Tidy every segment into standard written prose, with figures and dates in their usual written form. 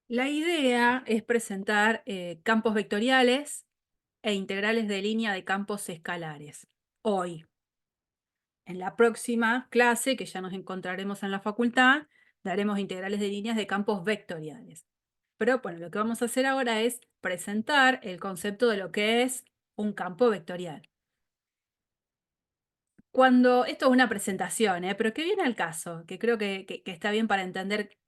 La idea es presentar campos vectoriales e integrales de línea de campos escalares. Hoy, en la próxima clase, que ya nos encontraremos en la facultad, daremos integrales de líneas de campos vectoriales. Pero bueno, lo que vamos a hacer ahora es presentar el concepto de lo que es un campo vectorial. Esto es una presentación, pero que viene al caso, que creo que está bien para entender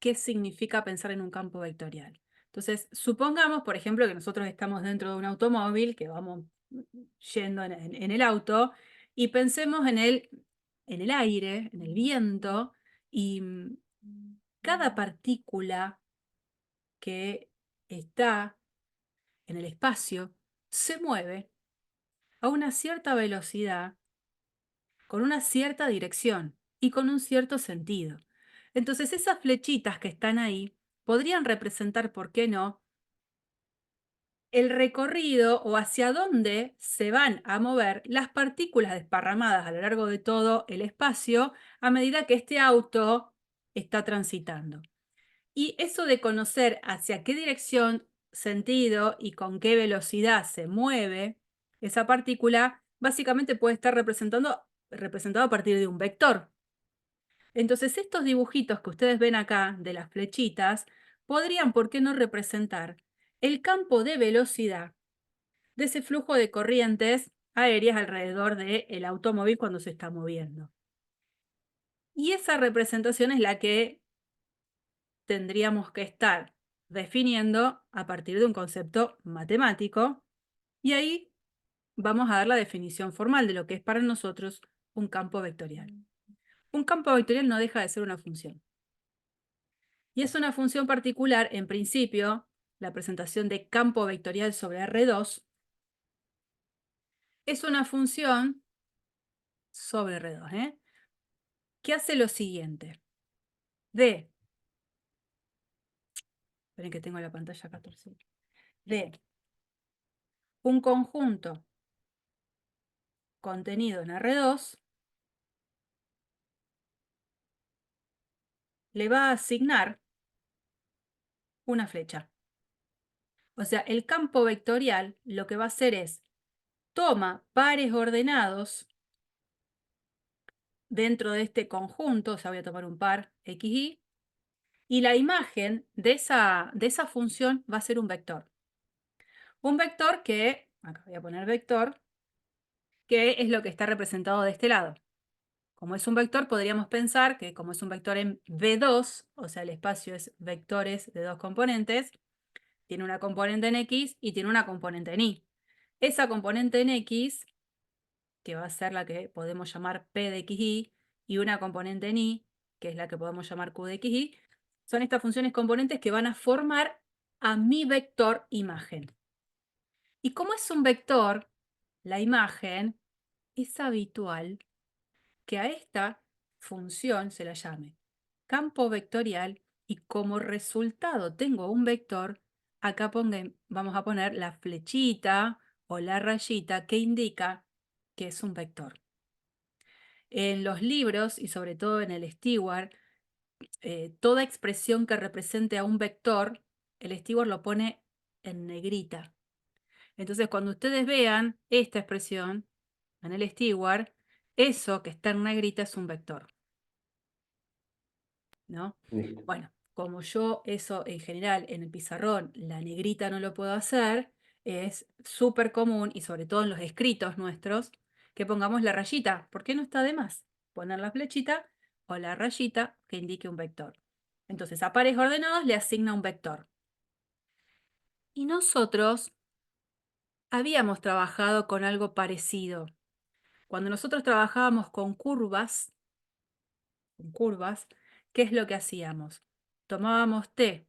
qué significa pensar en un campo vectorial. Entonces, supongamos, por ejemplo, que nosotros estamos dentro de un automóvil, que vamos yendo en el auto, y pensemos en el aire, en el viento, y cada partícula que está en el espacio se mueve a una cierta velocidad, con una cierta dirección y con un cierto sentido. Entonces, esas flechitas que están ahí podrían representar, ¿por qué no?, el recorrido o hacia dónde se van a mover las partículas desparramadas a lo largo de todo el espacio a medida que este auto está transitando. Y eso de conocer hacia qué dirección, sentido y con qué velocidad se mueve esa partícula, básicamente puede estar representado a partir de un vector. Entonces, estos dibujitos que ustedes ven acá de las flechitas podrían, ¿por qué no representar el campo de velocidad de ese flujo de corrientes aéreas alrededor del automóvil cuando se está moviendo? Y esa representación es la que tendríamos que estar definiendo a partir de un concepto matemático, y ahí vamos a dar la definición formal de lo que es para nosotros un campo vectorial. Un campo vectorial no deja de ser una función. Y es una función particular, en principio, la presentación de campo vectorial sobre R2 es una función sobre R2, que hace lo siguiente. Esperen que tengo la pantalla 14. De un conjunto contenido en R2 le va a asignar una flecha. O sea, el campo vectorial lo que va a hacer es toma pares ordenados dentro de este conjunto, o sea, voy a tomar un par xy, y la imagen de esa función va a ser un vector. Un vector que, acá voy a poner vector, que es lo que está representado de este lado. Como es un vector, podríamos pensar que como es un vector en V2, o sea, el espacio es vectores de dos componentes, tiene una componente en X y tiene una componente en Y. Esa componente en X, que va a ser la que podemos llamar P de XY, y una componente en Y, que es la que podemos llamar Q de XY, son estas funciones componentes que van a formar a mi vector imagen. Y como es un vector, la imagen, es habitual que a esta función se la llame campo vectorial, y como resultado tengo un vector, acá vamos a poner la flechita o la rayita que indica que es un vector. En los libros y sobre todo en el Steward, toda expresión que represente a un vector, el Steward lo pone en negrita. Entonces, cuando ustedes vean esta expresión en el Steward, eso que está en negrita es un vector, ¿no? Listo. Bueno, como yo eso en general en el pizarrón, la negrita no lo puedo hacer, es súper común, y sobre todo en los escritos nuestros, que pongamos la rayita. ¿Por qué no está de más poner la flechita o la rayita que indique un vector? Entonces, a pares ordenados le asigna un vector. Y nosotros habíamos trabajado con algo parecido. Cuando nosotros trabajábamos con curvas, ¿qué es lo que hacíamos? Tomábamos t,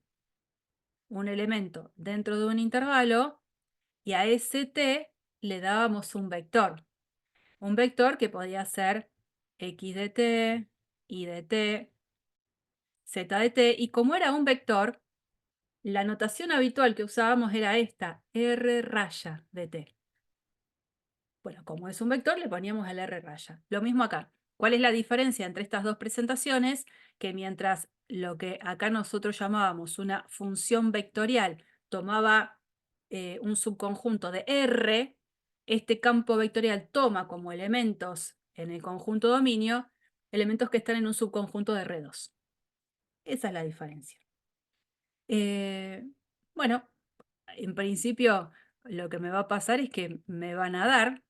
un elemento dentro de un intervalo, y a ese t le dábamos un vector. Un vector que podía ser x de t, y de t, z de t, y como era un vector, la notación habitual que usábamos era esta, r raya de t. Bueno, como es un vector, le poníamos el r raya. Lo mismo acá. ¿Cuál es la diferencia entre estas dos presentaciones? Que mientras lo que acá nosotros llamábamos una función vectorial tomaba un subconjunto de R, este campo vectorial toma como elementos en el conjunto dominio elementos que están en un subconjunto de R2. Esa es la diferencia. Bueno, en principio lo que me va a pasar es que me van a dar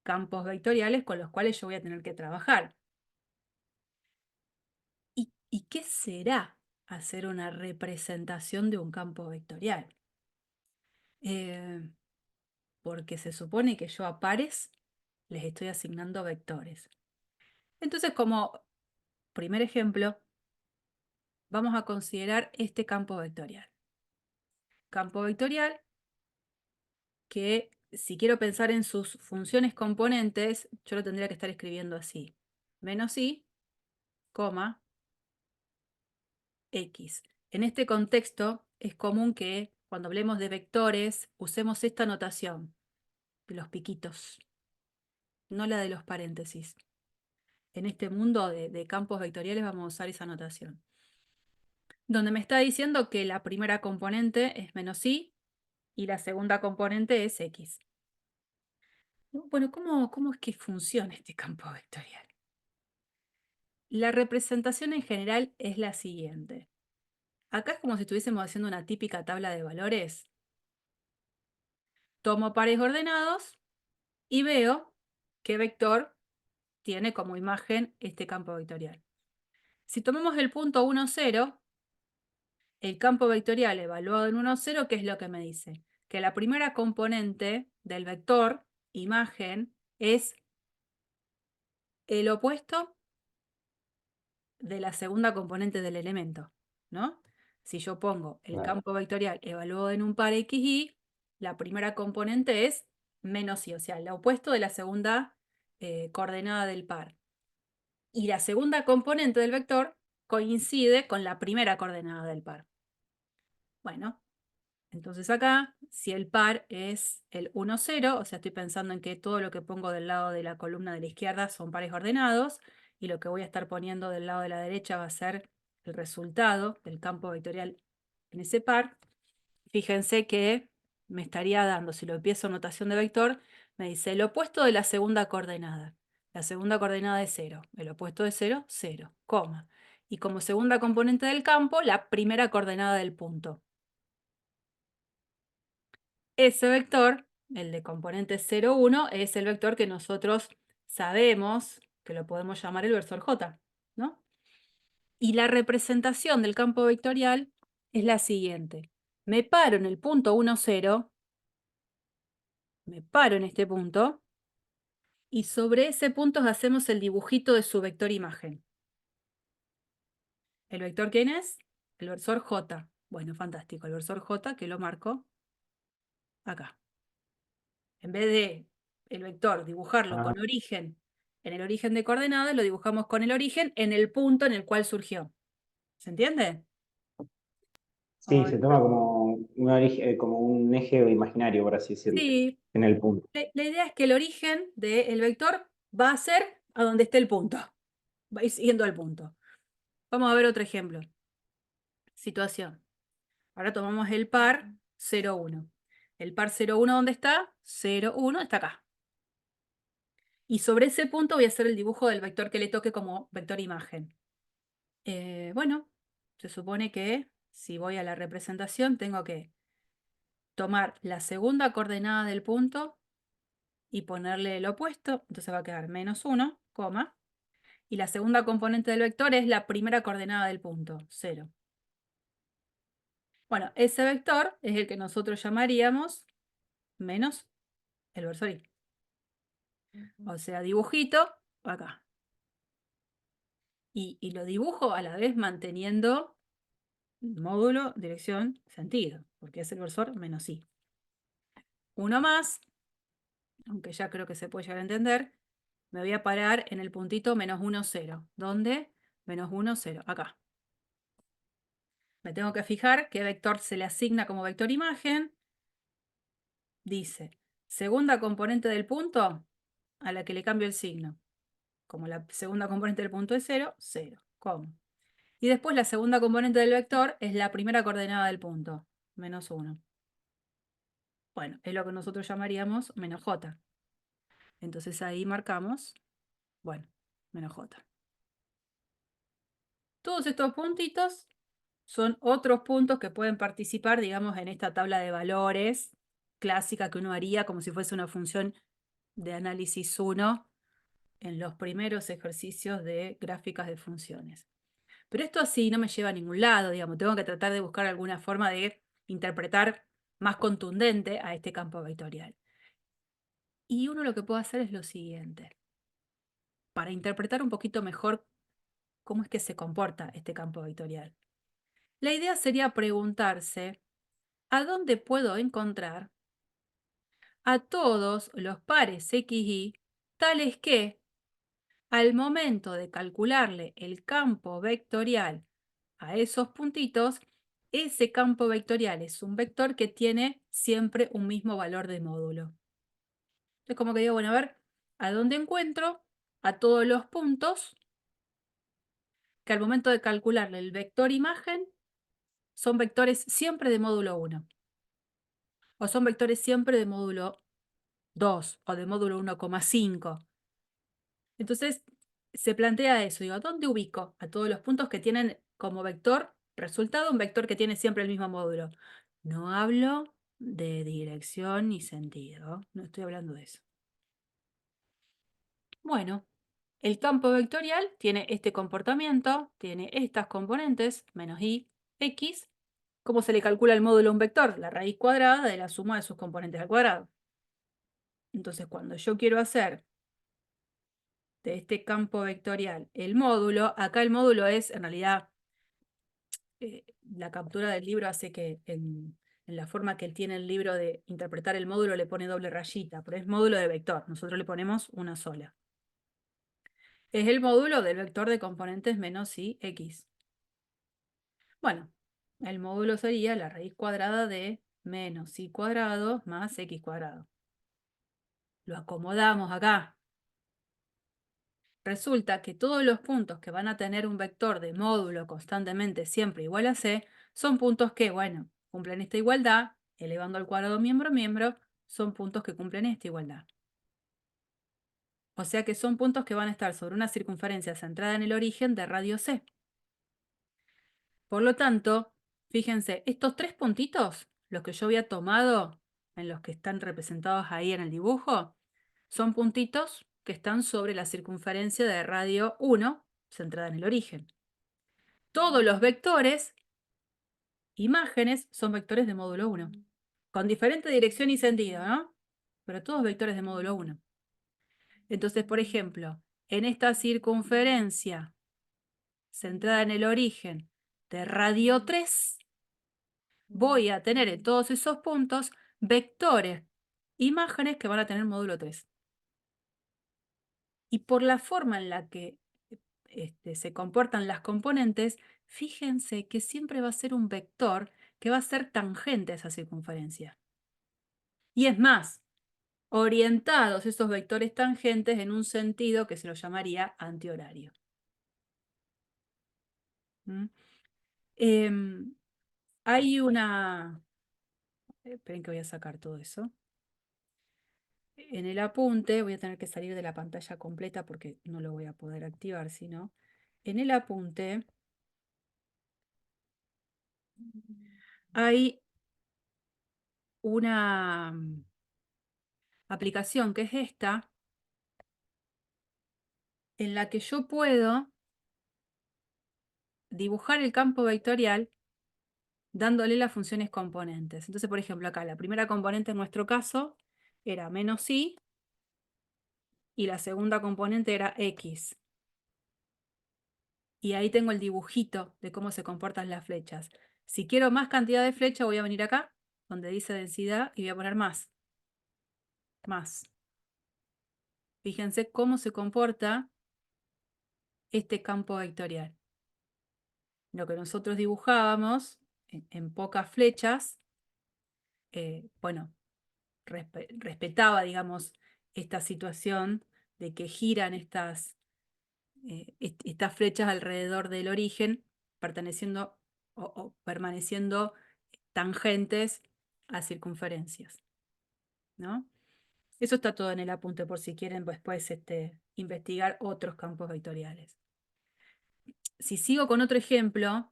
campos vectoriales con los cuales yo voy a tener que trabajar. ¿Y qué será hacer una representación de un campo vectorial? Porque se supone que yo a pares les estoy asignando vectores. Entonces, como primer ejemplo, vamos a considerar este campo vectorial. Campo vectorial que, si quiero pensar en sus funciones componentes, yo lo tendría que estar escribiendo así. Menos i, coma, x. En este contexto es común que cuando hablemos de vectores usemos esta notación de los piquitos, no la de los paréntesis. En este mundo de campos vectoriales vamos a usar esa notación. Donde me está diciendo que la primera componente es menos i y la segunda componente es x. Bueno, ¿cómo es que funciona este campo vectorial? La representación en general es la siguiente. Acá es como si estuviésemos haciendo una típica tabla de valores. Tomo pares ordenados y veo qué vector tiene como imagen este campo vectorial. Si tomamos el punto 1, 0, el campo vectorial evaluado en 1, 0, ¿qué es lo que me dice? Que la primera componente del vector, imagen, es el opuesto de la segunda componente del elemento, ¿no? Si yo pongo el Claro. campo vectorial evaluado en un par xy, la primera componente es menos i, o sea, el opuesto de la segunda coordenada del par. Y la segunda componente del vector coincide con la primera coordenada del par. Bueno, entonces acá, si el par es el 1, 0, o sea, estoy pensando en que todo lo que pongo del lado de la columna de la izquierda son pares ordenados, y lo que voy a estar poniendo del lado de la derecha va a ser el resultado del campo vectorial en ese par. Fíjense que me estaría dando, si lo empiezo notación de vector, me dice el opuesto de la segunda coordenada. La segunda coordenada es 0. El opuesto de 0, 0, coma. Y como segunda componente del campo, la primera coordenada del punto. Ese vector, el de componente 0, 1, es el vector que nosotros sabemos que lo podemos llamar el versor J, ¿no? Y la representación del campo vectorial es la siguiente. Me paro en el punto 1, 0, me paro en este punto, y sobre ese punto hacemos el dibujito de su vector imagen. ¿El vector quién es? El versor J. Bueno, fantástico. El versor J, que lo marco acá. En vez de el vector dibujarlo Ah, con origen en el origen de coordenadas, lo dibujamos con el origen en el punto en el cual surgió. ¿Se entiende? sí, Ay, se toma como un eje imaginario, por así decirlo, sí, en el punto. la idea es que el origen del vector va a ser a donde esté el punto. Va a ir siguiendo al punto. Vamos a ver otro ejemplo. Situación. Ahora tomamos el par 0, 1. ¿El par 0, 1 dónde está? 0, 1 está acá. Y sobre ese punto voy a hacer el dibujo del vector que le toque como vector imagen. Bueno, se supone que si voy a la representación tengo que tomar la segunda coordenada del punto y ponerle el opuesto, entonces va a quedar menos 1, coma, y la segunda componente del vector es la primera coordenada del punto, 0. Bueno, ese vector es el que nosotros llamaríamos menos el versor i. O sea, dibujito acá. Y lo dibujo a la vez manteniendo módulo, dirección, sentido, porque es el versor menos i. Uno más, aunque ya creo que se puede llegar a entender, me voy a parar en el puntito menos 1, 0. ¿Dónde? Menos 1, 0. Acá. Me tengo que fijar qué vector se le asigna como vector imagen. Dice, segunda componente del punto a la que le cambio el signo. como la segunda componente del punto es 0, 0, y después la segunda componente del vector es la primera coordenada del punto, menos 1. Bueno, es lo que nosotros llamaríamos menos j. Entonces ahí marcamos, bueno, menos j. Todos estos puntitos son otros puntos que pueden participar, digamos, en esta tabla de valores clásica que uno haría como si fuese una función de análisis 1 en los primeros ejercicios de gráficas de funciones. Pero esto así no me lleva a ningún lado, digamos, tengo que tratar de buscar alguna forma de interpretar más contundente a este campo vectorial. Y uno lo que puede hacer es lo siguiente, para interpretar un poquito mejor cómo es que se comporta este campo vectorial. La idea sería preguntarse, ¿a dónde puedo encontrar a todos los pares x, y tales que, al momento de calcularle el campo vectorial a esos puntitos, ese campo vectorial es un vector que tiene siempre un mismo valor de módulo? Es como que digo, bueno, a ver, ¿a dónde encuentro a todos los puntos que al momento de calcularle el vector imagen son vectores siempre de módulo 1? O son vectores siempre de módulo 2 o de módulo 1,5. Entonces se plantea eso, digo, ¿dónde ubico a todos los puntos que tienen como vector resultado un vector que tiene siempre el mismo módulo? No hablo de dirección ni sentido, no estoy hablando de eso. Bueno, el campo vectorial tiene este comportamiento, tiene estas componentes, menos i, x. ¿Cómo se le calcula el módulo a un vector? La raíz cuadrada de la suma de sus componentes al cuadrado. Entonces, cuando yo quiero hacer de este campo vectorial el módulo, acá el módulo es, en realidad, la captura del libro hace que en la forma que él tiene el libro de interpretar el módulo le pone doble rayita, pero es módulo de vector, nosotros le ponemos una sola. Es el módulo del vector de componentes menos i, x. Bueno, el módulo sería la raíz cuadrada de menos i cuadrado más x cuadrado. Lo acomodamos acá. Resulta que todos los puntos que van a tener un vector de módulo constantemente siempre igual a c, son puntos que, bueno, cumplen esta igualdad, elevando al cuadrado miembro, son puntos que cumplen esta igualdad. O sea que son puntos que van a estar sobre una circunferencia centrada en el origen de radio c. Por lo tanto, fíjense, estos tres puntitos, los que yo había tomado, en los que están representados ahí en el dibujo, son puntitos que están sobre la circunferencia de radio 1, centrada en el origen. Todos los vectores, imágenes, son vectores de módulo 1, con diferente dirección y sentido, ¿no? Pero todos vectores de módulo 1. Entonces, por ejemplo, en esta circunferencia centrada en el origen de radio 3, voy a tener en todos esos puntos vectores, imágenes que van a tener módulo 3. Y por la forma en la que se comportan las componentes, fíjense que siempre va a ser un vector que va a ser tangente a esa circunferencia. Y es más, orientados esos vectores tangentes en un sentido que se lo llamaría antihorario. ¿Mm? Hay una... Esperen que voy a sacar todo eso. En el apunte, voy a tener que salir de la pantalla completa porque no lo voy a poder activar, sino en el apunte hay una aplicación que es esta, en la que yo puedo dibujar el campo vectorial dándole las funciones componentes. Entonces, por ejemplo, acá la primera componente en nuestro caso era menos i y la segunda componente era x. Y ahí tengo el dibujito de cómo se comportan las flechas. Si quiero más cantidad de flechas, voy a venir acá, donde dice densidad, y voy a poner más. Más. Fíjense cómo se comporta este campo vectorial. Lo que nosotros dibujábamos en pocas flechas, bueno, respetaba, digamos, esta situación de que giran estas estas flechas alrededor del origen, perteneciendo o permaneciendo tangentes a circunferencias, ¿no? Eso está todo en el apunte por si quieren después investigar otros campos vectoriales. Si sigo con otro ejemplo,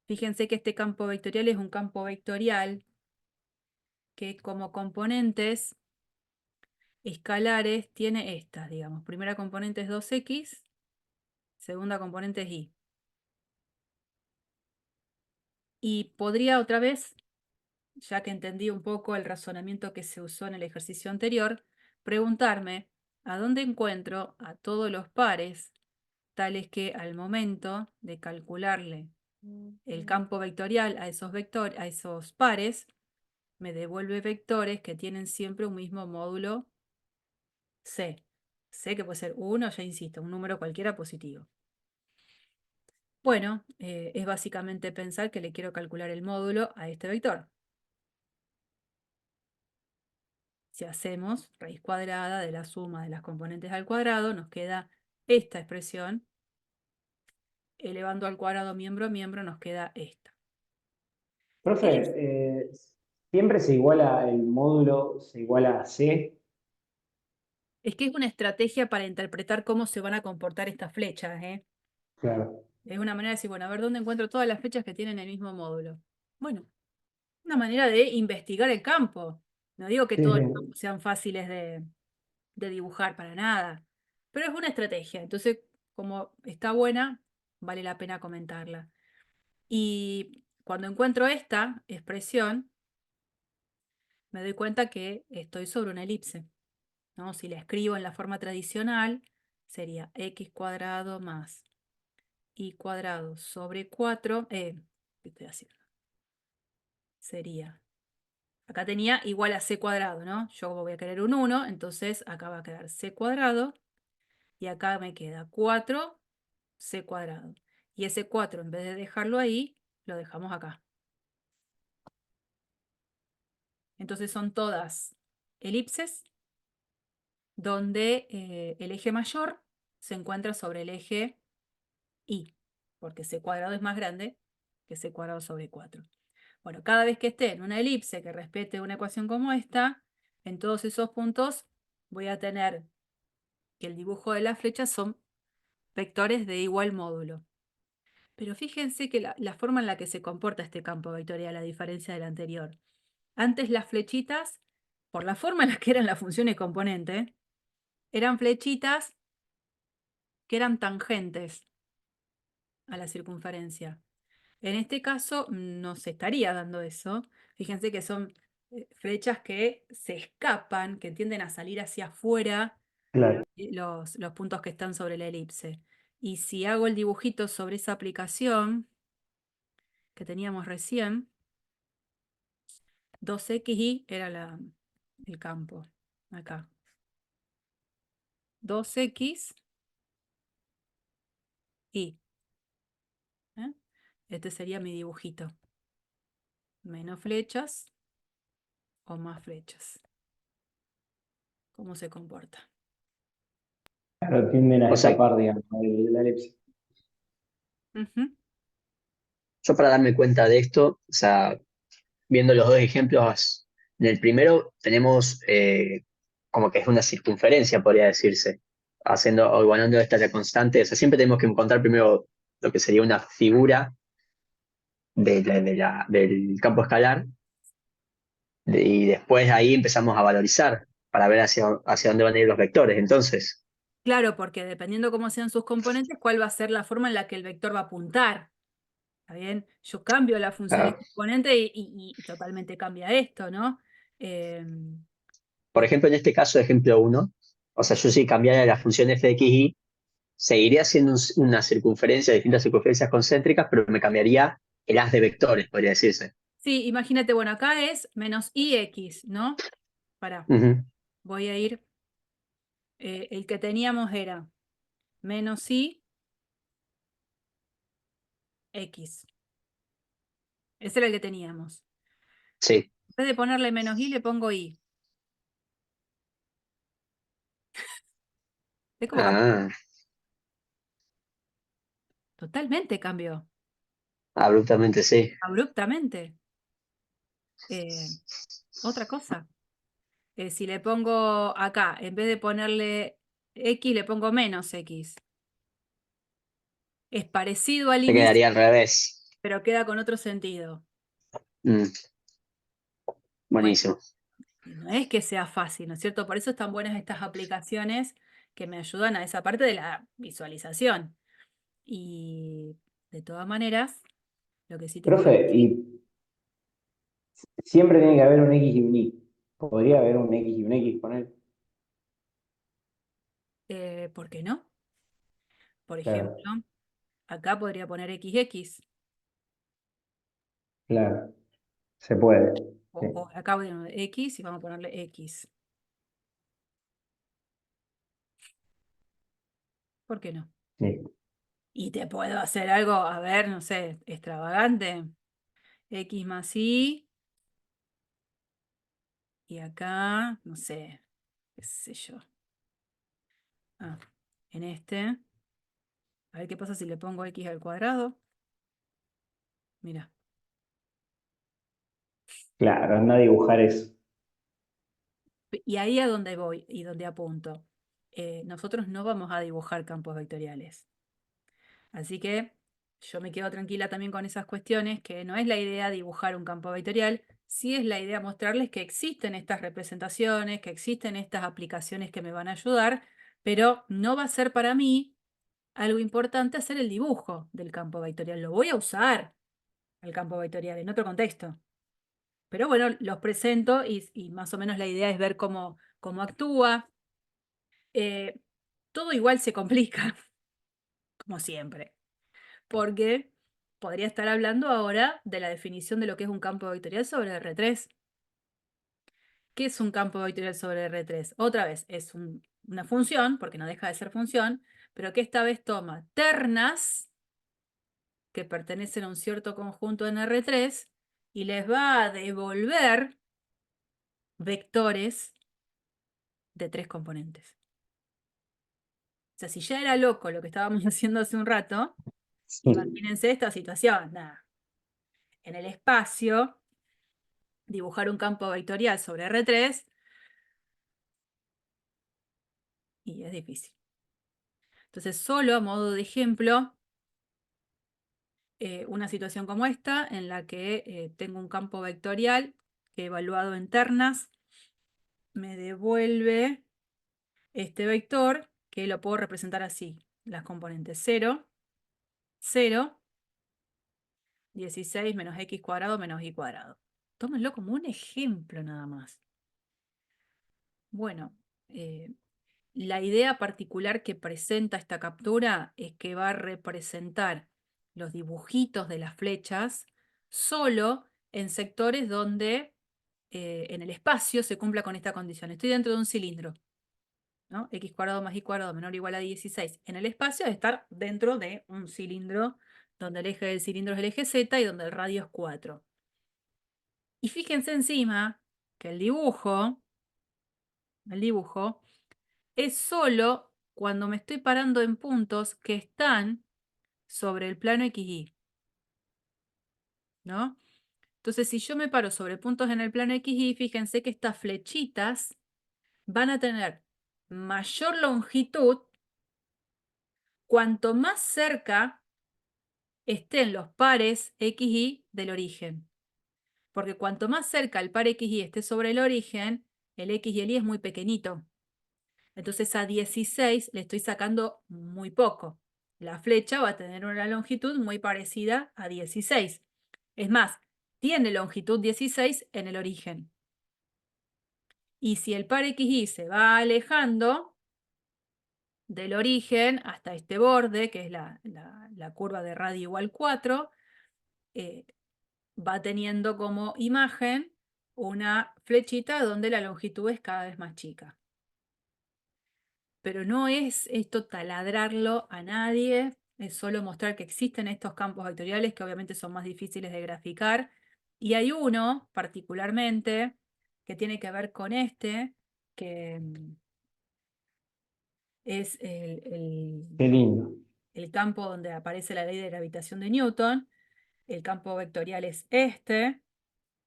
fíjense que este campo vectorial es un campo vectorial que como componentes escalares tiene estas, digamos. Primera componente es 2x, segunda componente es y. Y podría otra vez, ya que entendí un poco el razonamiento que se usó en el ejercicio anterior, preguntarme a dónde encuentro a todos los pares, tales que al momento de calcularle el campo vectorial a a esos pares, me devuelve vectores que tienen siempre un mismo módulo C. C que puede ser 1, ya insisto, un número cualquiera positivo. Bueno, es básicamente pensar que le quiero calcular el módulo a este vector. Si hacemos raíz cuadrada de la suma de las componentes al cuadrado, nos queda esta expresión. Elevando al cuadrado miembro a miembro, nos queda esta. Profe, siempre se iguala el módulo, se iguala a C. Es que es una estrategia para interpretar cómo se van a comportar estas flechas, ¿eh? Claro. Es una manera de decir, bueno, a ver dónde encuentro todas las flechas que tienen el mismo módulo. Bueno, una manera de investigar el campo. No digo que Sí, todos sí. los campos sean fáciles de dibujar para nada, pero es una estrategia. Entonces, como está buena, vale la pena comentarla. Y cuando encuentro esta expresión, me doy cuenta que estoy sobre una elipse, ¿no? Si la escribo en la forma tradicional, sería x cuadrado más y cuadrado sobre 4. ¿Qué estoy haciendo? Sería, acá tenía igual a c cuadrado, ¿no? Yo voy a querer un 1, entonces acá va a quedar c cuadrado y acá me queda 4c cuadrado. Y ese 4, en vez de dejarlo ahí, lo dejamos acá. Entonces son todas elipses donde el eje mayor se encuentra sobre el eje y, porque c cuadrado es más grande que c cuadrado sobre 4. Bueno, cada vez que esté en una elipse que respete una ecuación como esta, en todos esos puntos voy a tener que el dibujo de las flechas son vectores de igual módulo. Pero fíjense que la forma en la que se comporta este campo vectorial, a diferencia del anterior. Antes las flechitas, por la forma en la que eran las funciones componentes, eran flechitas que eran tangentes a la circunferencia. En este caso no se estaría dando eso. Fíjense que son flechas que se escapan, que tienden a salir hacia afuera Claro. los puntos que están sobre la elipse. Y si hago el dibujito sobre esa aplicación que teníamos recién, 2xy era el campo. Acá. 2x y. ¿eh? Este sería mi dibujito. Menos flechas o más flechas. ¿Cómo se comporta? Claro, tienden a O sea, escapar, digamos, la elipse. Ujú. yo para darme cuenta de esto, o sea, viendo los dos ejemplos, en el primero tenemos como que es una circunferencia, podría decirse, haciendo o igualando esta la constante. O sea, siempre tenemos que encontrar primero lo que sería una figura del campo escalar y después ahí empezamos a valorizar para ver hacia dónde van a ir los vectores. Entonces, Claro, porque dependiendo cómo sean sus componentes, cuál va a ser la forma en la que el vector va a apuntar. ¿Está bien? Yo cambio la función ah, exponente y totalmente cambia esto, ¿no? Em, por ejemplo, en este caso, ejemplo uno, o sea, yo si cambiara la función f de x y seguiría siendo una circunferencia, distintas circunferencias concéntricas, pero me cambiaría el haz de vectores, podría decirse. sí, imagínate, bueno, acá es menos ix, ¿no? Pará, Ujú. voy a ir, el que teníamos era menos i, x. Ese era el que teníamos. Sí. En vez de ponerle menos i, le pongo i. ¿Ves cómo cambia? Ah, Totalmente cambió, Abruptamente sí. abruptamente. Otra cosa. Si le pongo acá, en vez de ponerle X, le pongo menos X. Es parecido al Te inicio, quedaría al revés. pero queda con otro sentido. Mm, Bueno, buenísimo. no es que sea fácil, ¿no es cierto? Por eso están buenas estas aplicaciones que me ayudan a esa parte de la visualización. Y de todas maneras, lo que sí te puedo Profe, y siempre tiene que haber un X y un Y. ¿Podría haber un X y un X con él? ¿por qué no? Por Claro, ejemplo, acá podría poner XX, claro, se puede. Sí, o acá voy a poner X y vamos a ponerle X. ¿Por qué no? sí. Y te puedo hacer algo, a ver, no sé, extravagante. X más Y, y acá, no sé, qué sé yo. Ah, en este, a ver qué pasa si le pongo X al cuadrado. Mira, Claro, anda a dibujar eso. y ahí a donde voy y donde apunto. Nosotros no vamos a dibujar campos vectoriales. Así que yo me quedo tranquila también con esas cuestiones, que no es la idea dibujar un campo vectorial, sí es la idea mostrarles que existen estas representaciones, que existen estas aplicaciones que me van a ayudar, pero no va a ser para mí algo importante hacer el dibujo del campo vectorial. Lo voy a usar al campo vectorial en otro contexto. Pero bueno, los presento y más o menos la idea es ver cómo actúa. Eh, Todo igual se complica, como siempre, porque podría estar hablando ahora de la definición de lo que es un campo vectorial sobre R3. ¿Qué es un campo vectorial sobre R3? Otra vez, es una función, porque no deja de ser función, pero que esta vez toma ternas que pertenecen a un cierto conjunto en R3 y les va a devolver vectores de 3 componentes. O sea, si ya era loco lo que estábamos haciendo hace un rato, imagínense esta situación. Nada. En el espacio, dibujar un campo vectorial sobre R3 y es difícil. Entonces, solo a modo de ejemplo, una situación como esta, en la que tengo un campo vectorial que evaluado en ternas me devuelve este vector, que lo puedo representar así. Las componentes 0, 0, 16 menos x cuadrado menos y cuadrado. Tómenlo como un ejemplo nada más. Bueno, la idea particular que presenta esta captura es que va a representar los dibujitos de las flechas solo en sectores donde en el espacio se cumpla con esta condición. Estoy dentro de un cilindro, ¿no? X cuadrado más y cuadrado menor o igual a 16. En el espacio es estar dentro de un cilindro donde el eje del cilindro es el eje Z y donde el radio es 4. Y fíjense encima que el dibujo es solo cuando me estoy parando en puntos que están sobre el plano XY, ¿no? Entonces, si yo me paro sobre puntos en el plano XY, fíjense que estas flechitas van a tener mayor longitud cuanto más cerca estén los pares XY del origen. Porque cuanto más cerca el par XY esté sobre el origen, el X y el Y es muy pequeñito. Entonces a 16 le estoy sacando muy poco. La flecha va a tener una longitud muy parecida a 16. Es más, tiene longitud 16 en el origen. Y si el par XY se va alejando del origen hasta este borde, que es la curva de radio igual 4, va teniendo como imagen una flechita donde la longitud es cada vez más chica. Pero no es esto taladrarlo a nadie, es solo mostrar que existen estos campos vectoriales que obviamente son más difíciles de graficar. Y hay uno particularmente que tiene que ver con este, que es Qué lindo. el campo donde aparece la ley de gravitación de Newton. El campo vectorial es este,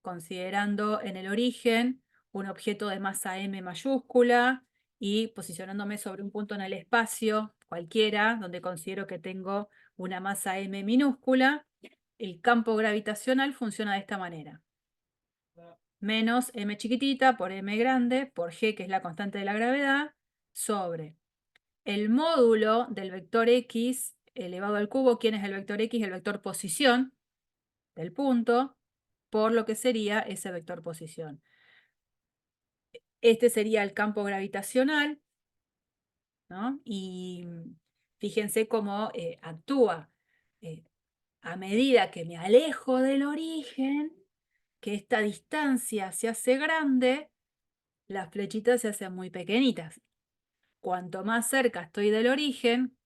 considerando en el origen un objeto de masa m mayúscula y posicionándome sobre un punto en el espacio cualquiera, donde considero que tengo una masa m minúscula. El campo gravitacional funciona de esta manera. Menos m chiquitita por m grande por g, que es la constante de la gravedad, sobre el módulo del vector x elevado al cubo. ¿Quién es el vector x? El vector posición del punto, por lo que sería ese vector posición. Este sería el campo gravitacional, ¿no? Y fíjense cómo actúa. A medida que me alejo del origen, que esta distancia se hace grande, las flechitas se hacen muy pequeñitas. Cuanto más cerca estoy del origen,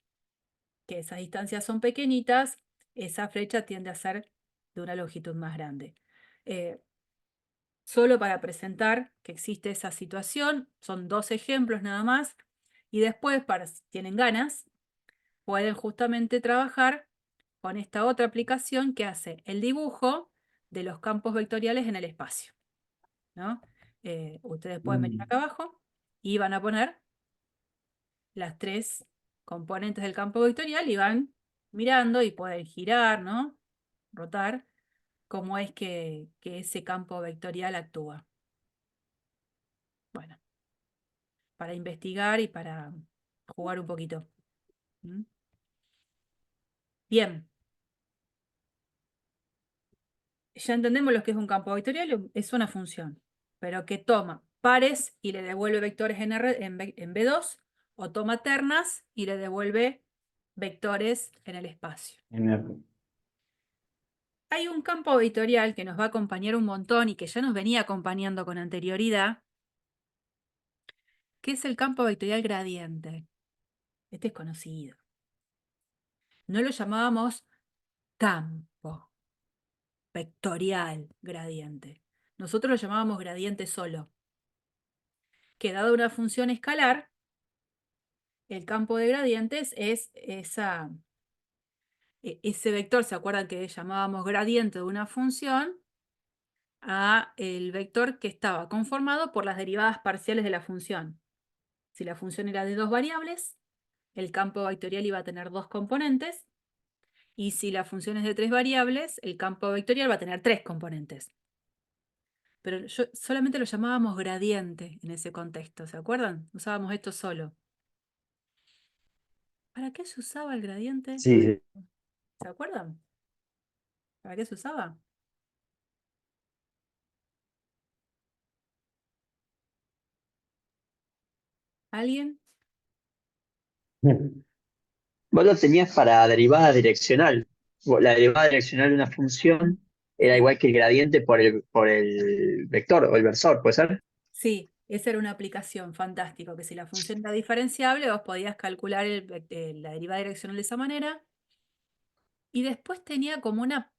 que esas distancias son pequeñitas, esa flecha tiende a ser de una longitud más grande. Solo para presentar que existe esa situación, son 2 ejemplos nada más, y después, si tienen ganas, pueden justamente trabajar con esta otra aplicación que hace el dibujo de los campos vectoriales en el espacio, ¿no? Ustedes pueden venir acá abajo y van a poner las 3 componentes del campo vectorial y van mirando y pueden girar, ¿no? Rotar, cómo es que ese campo vectorial actúa. Bueno, para investigar y para jugar un poquito. ¿Mm? Bien. Ya entendemos lo que es un campo vectorial, es una función, pero que toma pares y le devuelve vectores en B2, o toma ternas y le devuelve vectores en el espacio. Hay un campo vectorial que nos va a acompañar un montón y que ya nos venía acompañando con anterioridad, que es el campo vectorial gradiente. Este es conocido. No lo llamábamos campo vectorial gradiente. Nosotros lo llamábamos gradiente solo. Que dado una función escalar, el campo de gradientes es ese vector. ¿Se acuerdan que llamábamos gradiente de una función a el vector que estaba conformado por las derivadas parciales de la función? Si la función era de 2 variables, el campo vectorial iba a tener 2 componentes, y si la función es de 3 variables, el campo vectorial va a tener 3 componentes. Pero solamente lo llamábamos gradiente en ese contexto, ¿se acuerdan? Usábamos esto solo. ¿Para qué se usaba el gradiente? Sí, sí. ¿Se acuerdan? ¿Para qué se usaba? ¿Alguien? Vos lo tenías para derivada direccional. La derivada direccional de una función era igual que el gradiente por el vector o el versor, ¿puede ser? Sí, esa era una aplicación fantástica, que si la función era diferenciable, vos podías calcular la derivada direccional de esa manera. Y después tenía como una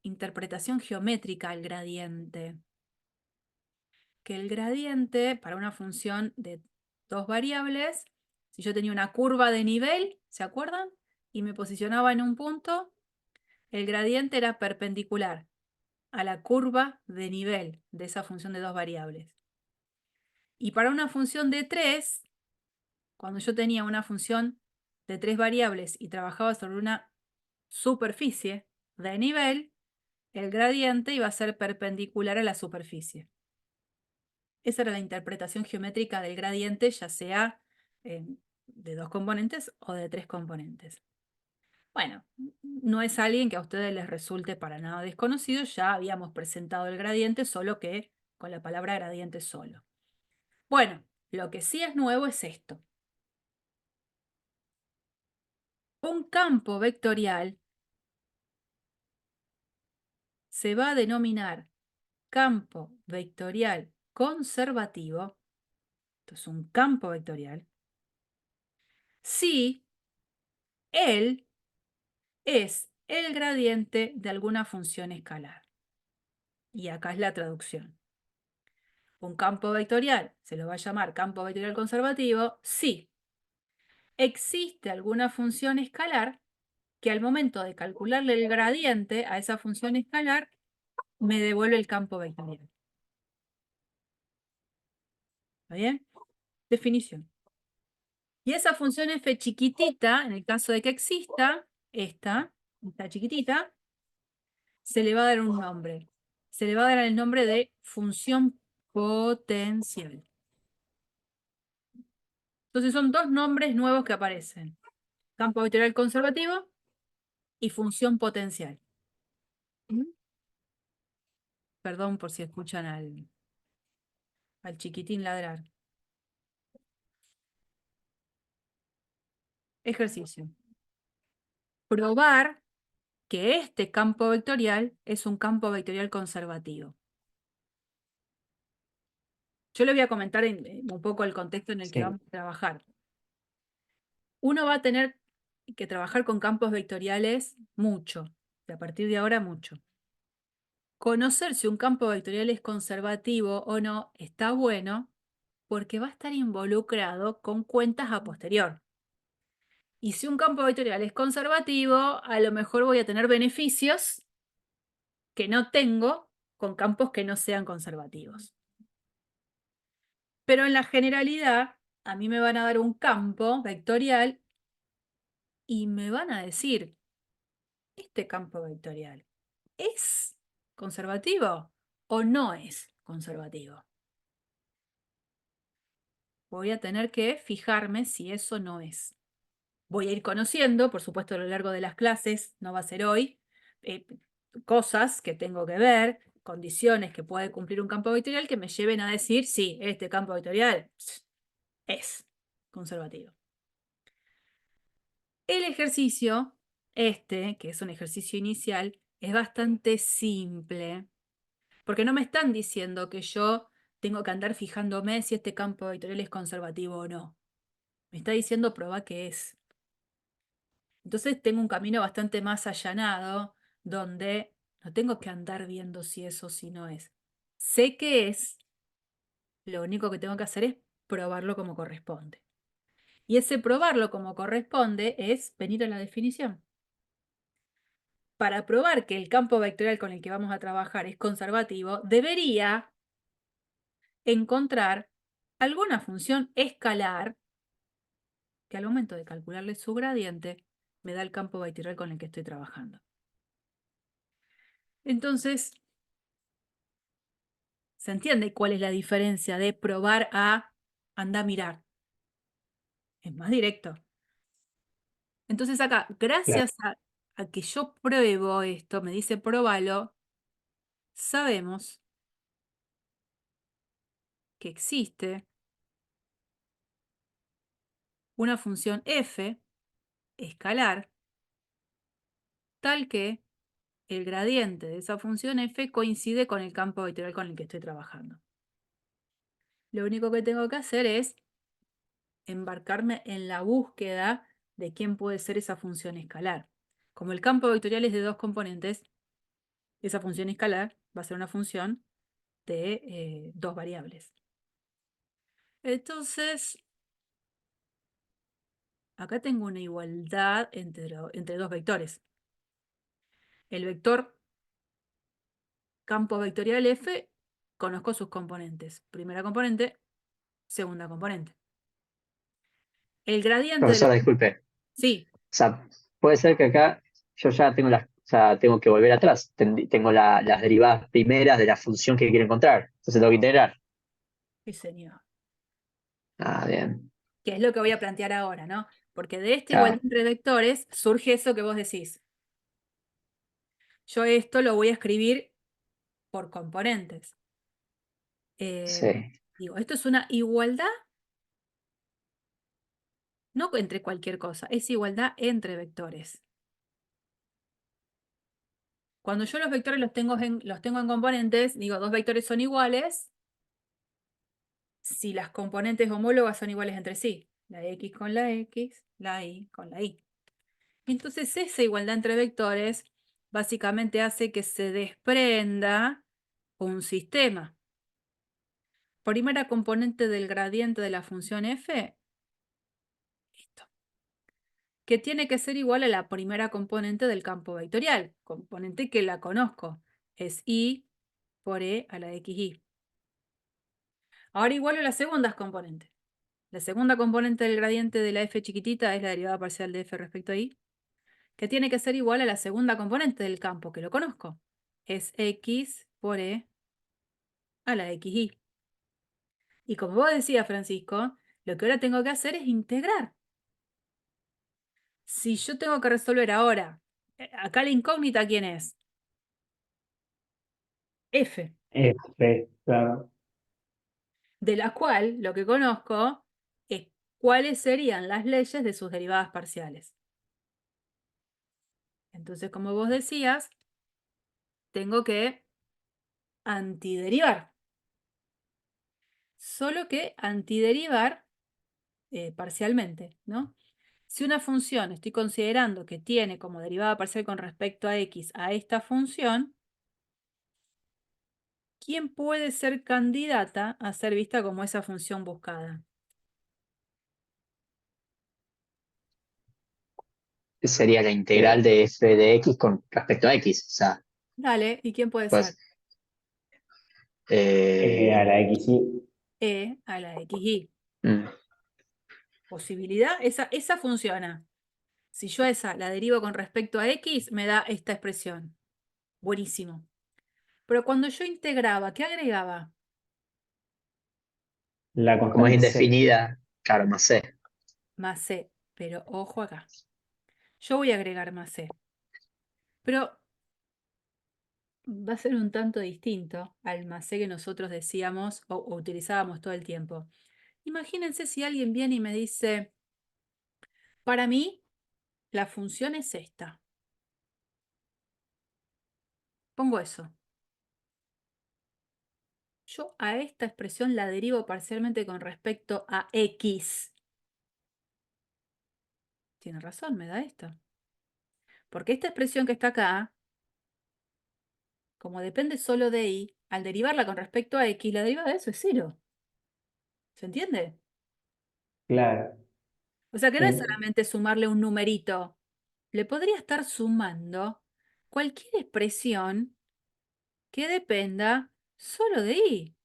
interpretación geométrica el gradiente. Que el gradiente, para una función de 2 variables, si yo tenía una curva de nivel, ¿se acuerdan? Y me posicionaba en un punto, el gradiente era perpendicular a la curva de nivel de esa función de 2 variables. Y para una función de 3, cuando yo tenía una función de 3 variables y trabajaba sobre una superficie de nivel, el gradiente iba a ser perpendicular a la superficie. Esa era la interpretación geométrica del gradiente, ya sea de 2 componentes o de 3 componentes. Bueno, no es alguien que a ustedes les resulte para nada desconocido, ya habíamos presentado el gradiente, solo que con la palabra gradiente solo. Bueno, lo que sí es nuevo es esto. Un campo vectorial se va a denominar campo vectorial conservativo. Esto es un campo vectorial. Si él es el gradiente de alguna función escalar. Y acá es la traducción. Un campo vectorial se lo va a llamar campo vectorial conservativo si existe alguna función escalar que al momento de calcularle el gradiente a esa función escalar, me devuelve el campo vectorial. ¿Está bien? Definición. Y esa función f chiquitita, en el caso de que exista, esta chiquitita, se le va a dar un nombre. Se le va a dar el nombre de función potencial. Entonces son dos nombres nuevos que aparecen. Campo vectorial conservativo y función potencial. ¿Mm? Perdón por si escuchan al chiquitín ladrar. Ejercicio. Probar que este campo vectorial es un campo vectorial conservativo. Yo le voy a comentar un poco el contexto en el que Sí. vamos a trabajar. Uno va a tener que trabajar con campos vectoriales mucho, y a partir de ahora mucho. Conocer si un campo vectorial es conservativo o no está bueno porque va a estar involucrado con cuentas a posterior. Y si un campo vectorial es conservativo, a lo mejor voy a tener beneficios que no tengo con campos que no sean conservativos. Pero en la generalidad, a mí me van a dar un campo vectorial y me van a decir, ¿este campo vectorial es conservativo o no es conservativo? Voy a tener que fijarme si eso no es. Voy a ir conociendo, por supuesto, a lo largo de las clases, no va a ser hoy, eh, cosas que tengo que ver, condiciones que puede cumplir un campo vectorial que me lleven a decir, sí, este campo vectorial es conservativo. El ejercicio, que es un ejercicio inicial, es bastante simple, porque no me están diciendo que yo tengo que andar fijándome si este campo vectorial es conservativo o no. Me está diciendo probar que es. Entonces tengo un camino bastante más allanado, donde no tengo que andar viendo si es o si no es. Sé que es, lo único que tengo que hacer es probarlo como corresponde. Y ese probarlo como corresponde es venir a la definición. Para probar que el campo vectorial con el que vamos a trabajar es conservativo, debería encontrar alguna función escalar que al momento de calcularle su gradiente me da el campo vectorial con el que estoy trabajando. Entonces, ¿se entiende cuál es la diferencia de probar a andar a mirar? Es más directo. Entonces acá, Claro. gracias a que yo pruebo esto, me dice probalo, sabemos que existe una función f escalar tal que el gradiente de esa función f coincide con el campo vectorial con el que estoy trabajando. Lo único que tengo que hacer es embarcarme en la búsqueda de quién puede ser esa función escalar. Como el campo vectorial es de dos componentes, esa función escalar va a ser una función de dos variables. Entonces, acá tengo una igualdad entre dos vectores. El vector campo vectorial f, conozco sus componentes. Primera componente, segunda componente. El gradiente de la... Profesora, disculpe. Sí, O sea, puede ser que acá yo ya tengo o sea, tengo que volver atrás. Tengo las derivadas primeras de la función que quiero encontrar. Entonces tengo que integrar. sí, señor. Ah, bien. Que es lo que voy a plantear ahora, ¿no? Porque de esta igualdad Claro, entre vectores surge eso que vos decís. Yo esto lo voy a escribir por componentes. Eh, sí. digo, esto es una igualdad, no entre cualquier cosa, es igualdad entre vectores. Cuando yo los vectores los tengo en componentes, digo, dos vectores son iguales si las componentes homólogas son iguales entre sí. La X con la X, la Y con la Y. Entonces esa igualdad entre vectores básicamente hace que se desprenda un sistema. Primera componente del gradiente de la función f, listo. que tiene que ser igual a la primera componente del campo vectorial, componente que la conozco, es y por e a la xy. Ahora igual a las segundas componentes. La segunda componente del gradiente de la f chiquitita es la derivada parcial de f respecto a y, que tiene que ser igual a la segunda componente del campo, que lo conozco, es x por e a la xy. Y como vos decías, Francisco, lo que ahora tengo que hacer es integrar. Si yo tengo que resolver ahora, acá la incógnita, ¿quién es? F, F, claro. de la cual lo que conozco es cuáles serían las leyes de sus derivadas parciales. Entonces, como vos decías, tengo que antiderivar. Solo que antiderivar parcialmente, ¿no? Si una función estoy considerando que tiene como derivada parcial con respecto a x a esta función, ¿quién puede ser candidata a ser vista como esa función buscada? Sería la Eh, integral de f de x con respecto a x. O sea, Dale, ¿y quién puede ser? pues, a eh, la XY. E a la xy. mm, Posibilidad, esa funciona. Si yo esa la derivo con respecto a x, me da esta expresión. Buenísimo. Pero cuando yo integraba, ¿qué agregaba? La como es constante C. indefinida, claro, más c. Más c. Pero ojo acá. Yo voy a agregar más c. Pero va a ser un tanto distinto al más c que nosotros decíamos o utilizábamos todo el tiempo. Imagínense si alguien viene y me dice, para mí, la función es esta. Pongo eso. Yo a esta expresión la derivo parcialmente con respecto a x. Tiene razón, me da esto. Porque esta expresión que está acá, como depende solo de y, al derivarla con respecto a x, la derivada de eso es 0. ¿Se entiende? Claro. O sea que no es Sí. solamente sumarle un numerito. Le podría estar sumando cualquier expresión que dependa solo de y.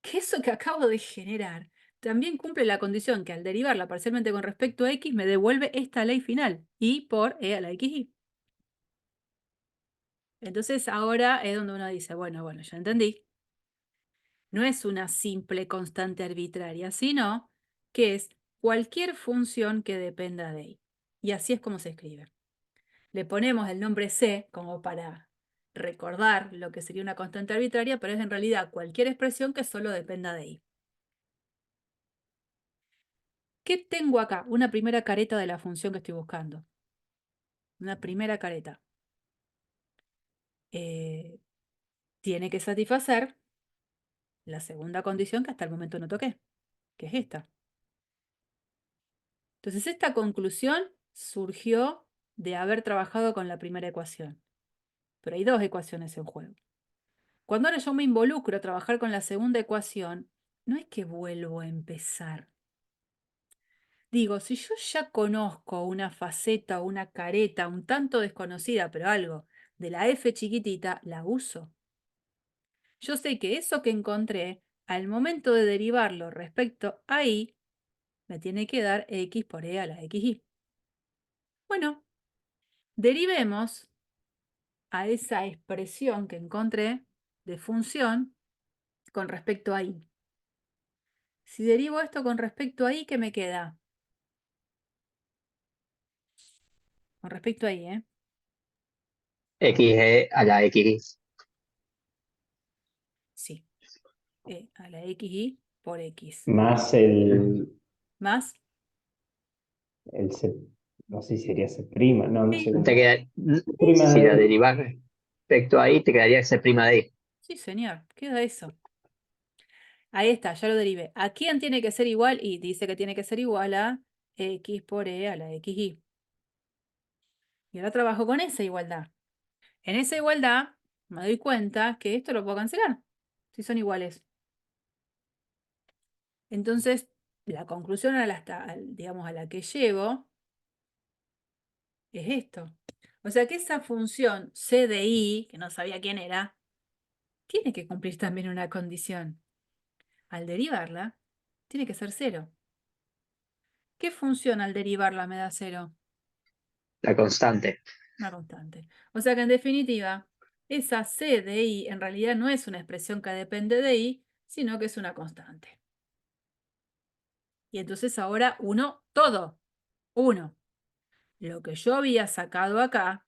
Que eso que acabo de generar también cumple la condición que al derivarla parcialmente con respecto a x me devuelve esta ley final, y por e a la xy. Entonces ahora es donde uno dice, bueno, ya entendí. No es una simple constante arbitraria, sino que es cualquier función que dependa de y. Y así es como se escribe. Le ponemos el nombre c como para recordar lo que sería una constante arbitraria, pero es en realidad cualquier expresión que solo dependa de y. ¿Qué tengo acá? Una primera careta de la función que estoy buscando. Una primera careta. Eh, Tiene que satisfacer la segunda condición que hasta el momento no toqué, que es esta. Entonces, esta conclusión surgió de haber trabajado con la primera ecuación. Pero hay dos ecuaciones en juego. Cuando ahora yo me involucro a trabajar con la segunda ecuación, no es que vuelvo a empezar. Digo, si yo ya conozco una faceta o una careta un tanto desconocida, pero algo, de la f chiquitita, la uso. Yo sé que eso que encontré, al momento de derivarlo respecto a y, me tiene que dar x por e a la xy. Bueno, derivemos a esa expresión que encontré de función con respecto a y. Si derivo esto con respecto a y, ¿qué me queda? Con respecto a y, ¿eh? x a la x. Sí, e a la xy por x. Más Más, el C, no sé si sería C prima, no, no sé sí, Te cómo. queda, Prima si la de, derivas respecto ahí, te quedaría c' de y. sí, señor, queda eso. Ahí está, ya lo derivé. ¿A quién tiene que ser igual? Y dice que tiene que ser igual a x por e a la xy. Y ahora trabajo con esa igualdad. En esa igualdad me doy cuenta que esto lo puedo cancelar, si son iguales. Entonces, la conclusión digamos, a la que llevo es esto. O sea que esa función c de i, que no sabía quién era, tiene que cumplir también una condición. Al derivarla, tiene que ser 0. ¿Qué función al derivarla me da 0? La constante. Una constante. O sea que en definitiva, esa c de i en realidad no es una expresión que depende de i, sino que es una constante. Y entonces ahora todo. 1. Lo que yo había sacado acá,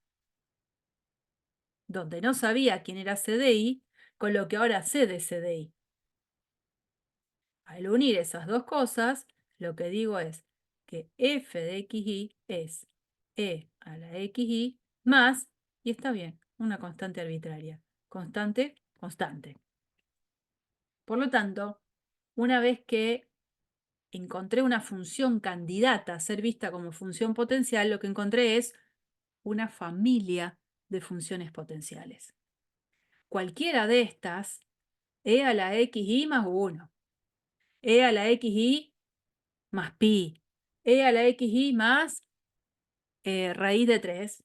donde no sabía quién era c de i, con lo que ahora sé de c de i. Al unir esas dos cosas, lo que digo es que f de xy es e a la xy más, y está bien, una constante arbitraria. Constante, constante. Por lo tanto, una vez que encontré una función candidata a ser vista como función potencial, lo que encontré es una familia de funciones potenciales. Cualquiera de estas, e a la xy más 1, e a la xy más pi, e a la xy más raíz de 3,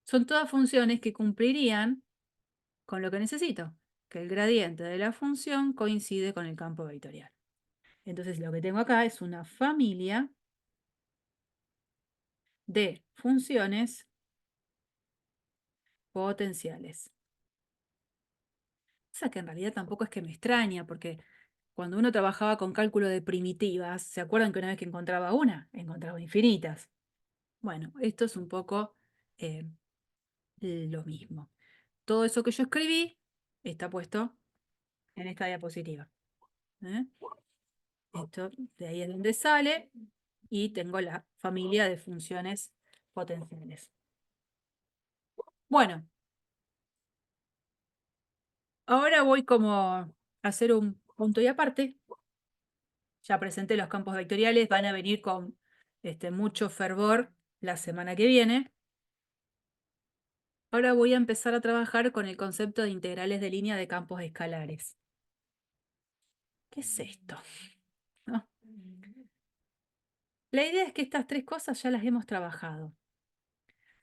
son todas funciones que cumplirían con lo que necesito, que el gradiente de la función coincide con el campo vectorial. Entonces lo que tengo acá es una familia de funciones potenciales. O sea que en realidad tampoco es que me extraña, porque cuando uno trabajaba con cálculo de primitivas, ¿se acuerdan que una vez que encontraba una, encontraba infinitas? Bueno, esto es un poco eh, lo mismo. Todo eso que yo escribí está puesto en esta diapositiva. ¿eh? Esto de ahí es donde sale y tengo la familia de funciones potenciales. Bueno, ahora voy como a hacer un punto y aparte. Ya presenté los campos vectoriales, van a venir con mucho fervor la semana que viene. Ahora voy a empezar a trabajar con el concepto de integrales de línea de campos escalares. ¿Qué es esto? ¿No? La idea es que estas tres cosas ya las hemos trabajado.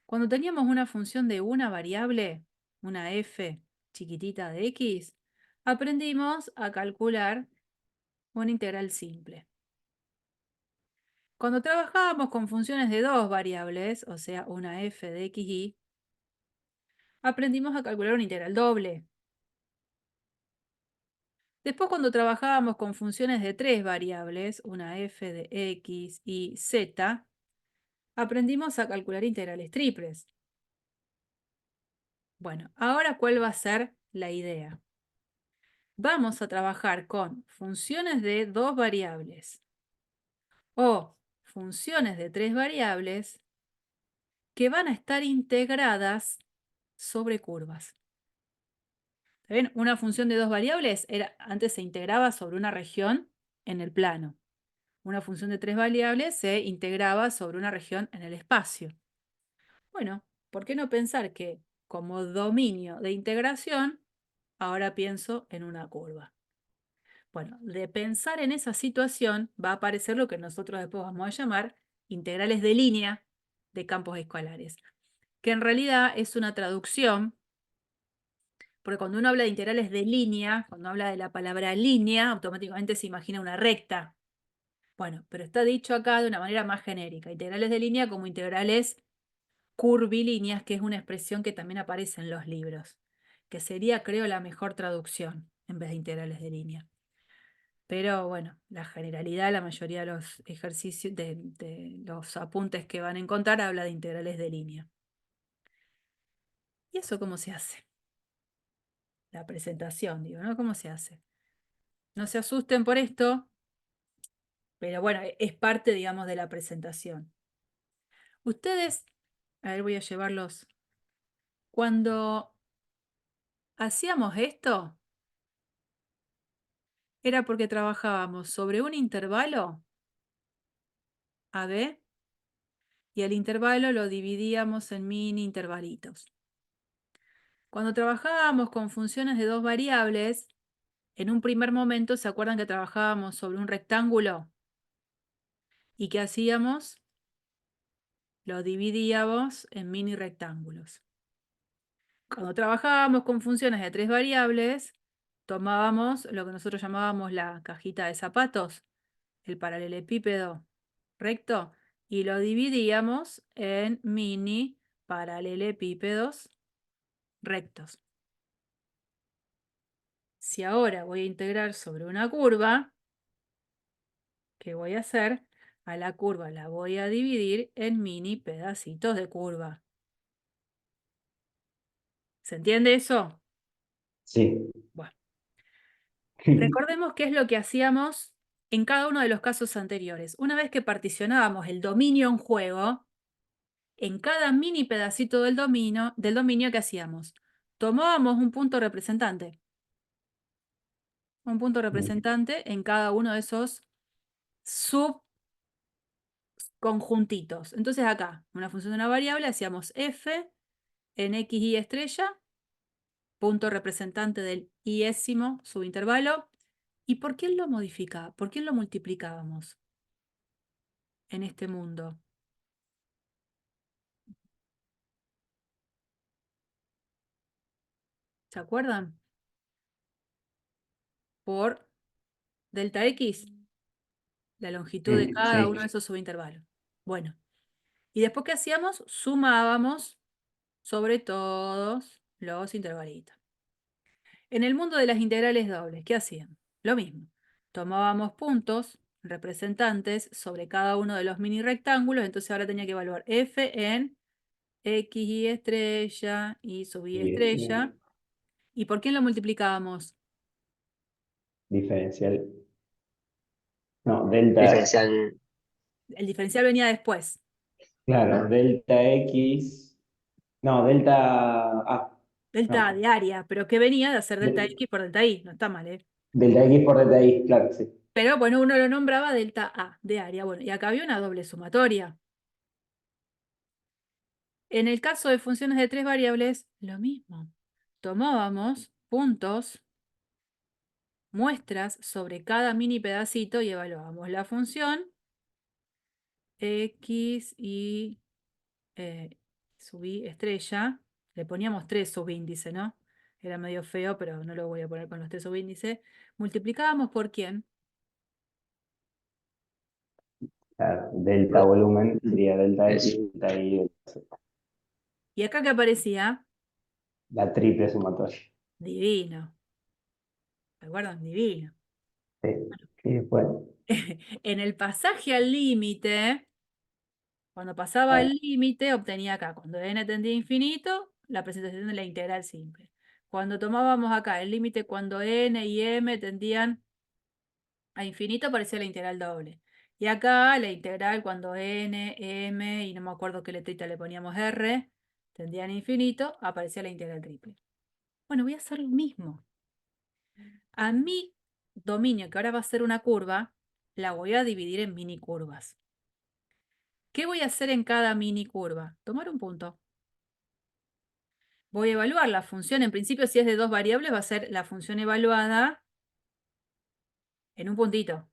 Cuando teníamos una función de una variable, una f chiquitita de x, aprendimos a calcular una integral simple. Cuando trabajábamos con funciones de dos variables, o sea, una f de xy, aprendimos a calcular una integral doble. Después, cuando trabajábamos con funciones de tres variables, una f de x y z, aprendimos a calcular integrales triples. Bueno, ahora ¿cuál va a ser la idea? Vamos a trabajar con funciones de dos variables o funciones de tres variables que van a estar integradas sobre curvas. ¿Ven? Una función de dos variables antes se integraba sobre una región en el plano. Una función de tres variables se integraba sobre una región en el espacio. Bueno, ¿por qué no pensar que como dominio de integración, ahora pienso en una curva? Bueno, de pensar en esa situación va a aparecer lo que nosotros después vamos a llamar integrales de línea de campos escalares, que en realidad es una traducción, porque cuando uno habla de integrales de línea, cuando habla de la palabra línea, automáticamente se imagina una recta. Bueno, pero está dicho acá de una manera más genérica, integrales de línea como integrales curvilíneas, que es una expresión que también aparece en los libros, que sería, creo, la mejor traducción en vez de integrales de línea. Pero bueno, la generalidad, la mayoría de los ejercicios, de los apuntes que van a encontrar, habla de integrales de línea. ¿Y eso cómo se hace? La presentación, digo, ¿no? ¿Cómo se hace? No se asusten por esto, pero bueno, es parte, digamos, de la presentación. Ustedes, a ver, voy a llevarlos. Cuando hacíamos esto, era porque trabajábamos sobre un intervalo, AB, y el intervalo lo dividíamos en mini intervalitos. Cuando trabajábamos con funciones de dos variables, en un primer momento, ¿se acuerdan que trabajábamos sobre un rectángulo? ¿Y qué hacíamos? lo dividíamos en mini rectángulos. Cuando trabajábamos con funciones de 3 variables, tomábamos lo que nosotros llamábamos la cajita de zapatos, el paralelepípedo recto, y lo dividíamos en mini paralelepípedos rectos. Si ahora voy a integrar sobre una curva, ¿qué voy a hacer? A la curva la voy a dividir en mini pedacitos de curva. ¿Se entiende eso? Sí. Bueno, recordemos qué es lo que hacíamos en cada uno de los casos anteriores. Una vez que particionábamos el dominio en juego, en cada mini pedacito del dominio, ¿qué hacíamos? Tomábamos un punto representante. Un punto representante en cada uno de esos subconjuntitos. Entonces acá, una función de una variable, hacíamos f en x, y estrella, punto representante del iésimo subintervalo. ¿Y por quién lo modificaba? ¿Por quién lo multiplicábamos en este mundo? ¿Se acuerdan? Por delta x, la longitud de cada Sí. uno de esos subintervalos. Bueno, y después, ¿qué hacíamos? Sumábamos sobre todos los intervalitos. En el mundo de las integrales dobles, ¿qué hacían? Lo mismo. Tomábamos puntos representantes sobre cada uno de los mini rectángulos, entonces ahora tenía que evaluar f en x, y estrella, y sub y estrella. ¿Y por quién lo multiplicábamos? Diferencial. No, delta. Diferencial. El diferencial venía después. Claro, delta X. No, delta A. Delta A No. de área, pero que venía de hacer delta De- X por delta Y. No está mal, ¿eh? delta X por delta Y, claro, sí. Pero bueno, uno lo nombraba delta A de área. Bueno, y acá había una doble sumatoria. En el caso de funciones de 3 variables, lo mismo. Tomábamos puntos, muestras sobre cada mini pedacito y evaluábamos la función x, y sub i estrella. Le poníamos 3 subíndices, ¿no? Era medio feo, pero no lo voy a poner con los 3 subíndices. Multiplicábamos por quién. Claro, delta volumen sería delta X, Eso. delta Y, delta Z. Y acá, ¿qué aparecía? La triple sumatoria. Divino. ¿Recuerdan? Divino. Sí. Y después, En el pasaje al límite, cuando pasaba el claro, límite, obtenía acá, cuando n tendía a infinito, la presentación de la integral simple. Cuando tomábamos acá el límite cuando n y m tendían a infinito, aparecía la integral doble. Y acá la integral cuando n, m, y no me acuerdo qué letrita le poníamos r, tendían a infinito, aparecía la integral triple. Bueno, voy a hacer lo mismo. A mi dominio, que ahora va a ser una curva, la voy a dividir en mini curvas. ¿Qué voy a hacer en cada mini curva? Tomar un punto. Voy a evaluar la función. En principio, si es de 2 variables, va a ser la función evaluada en un puntito.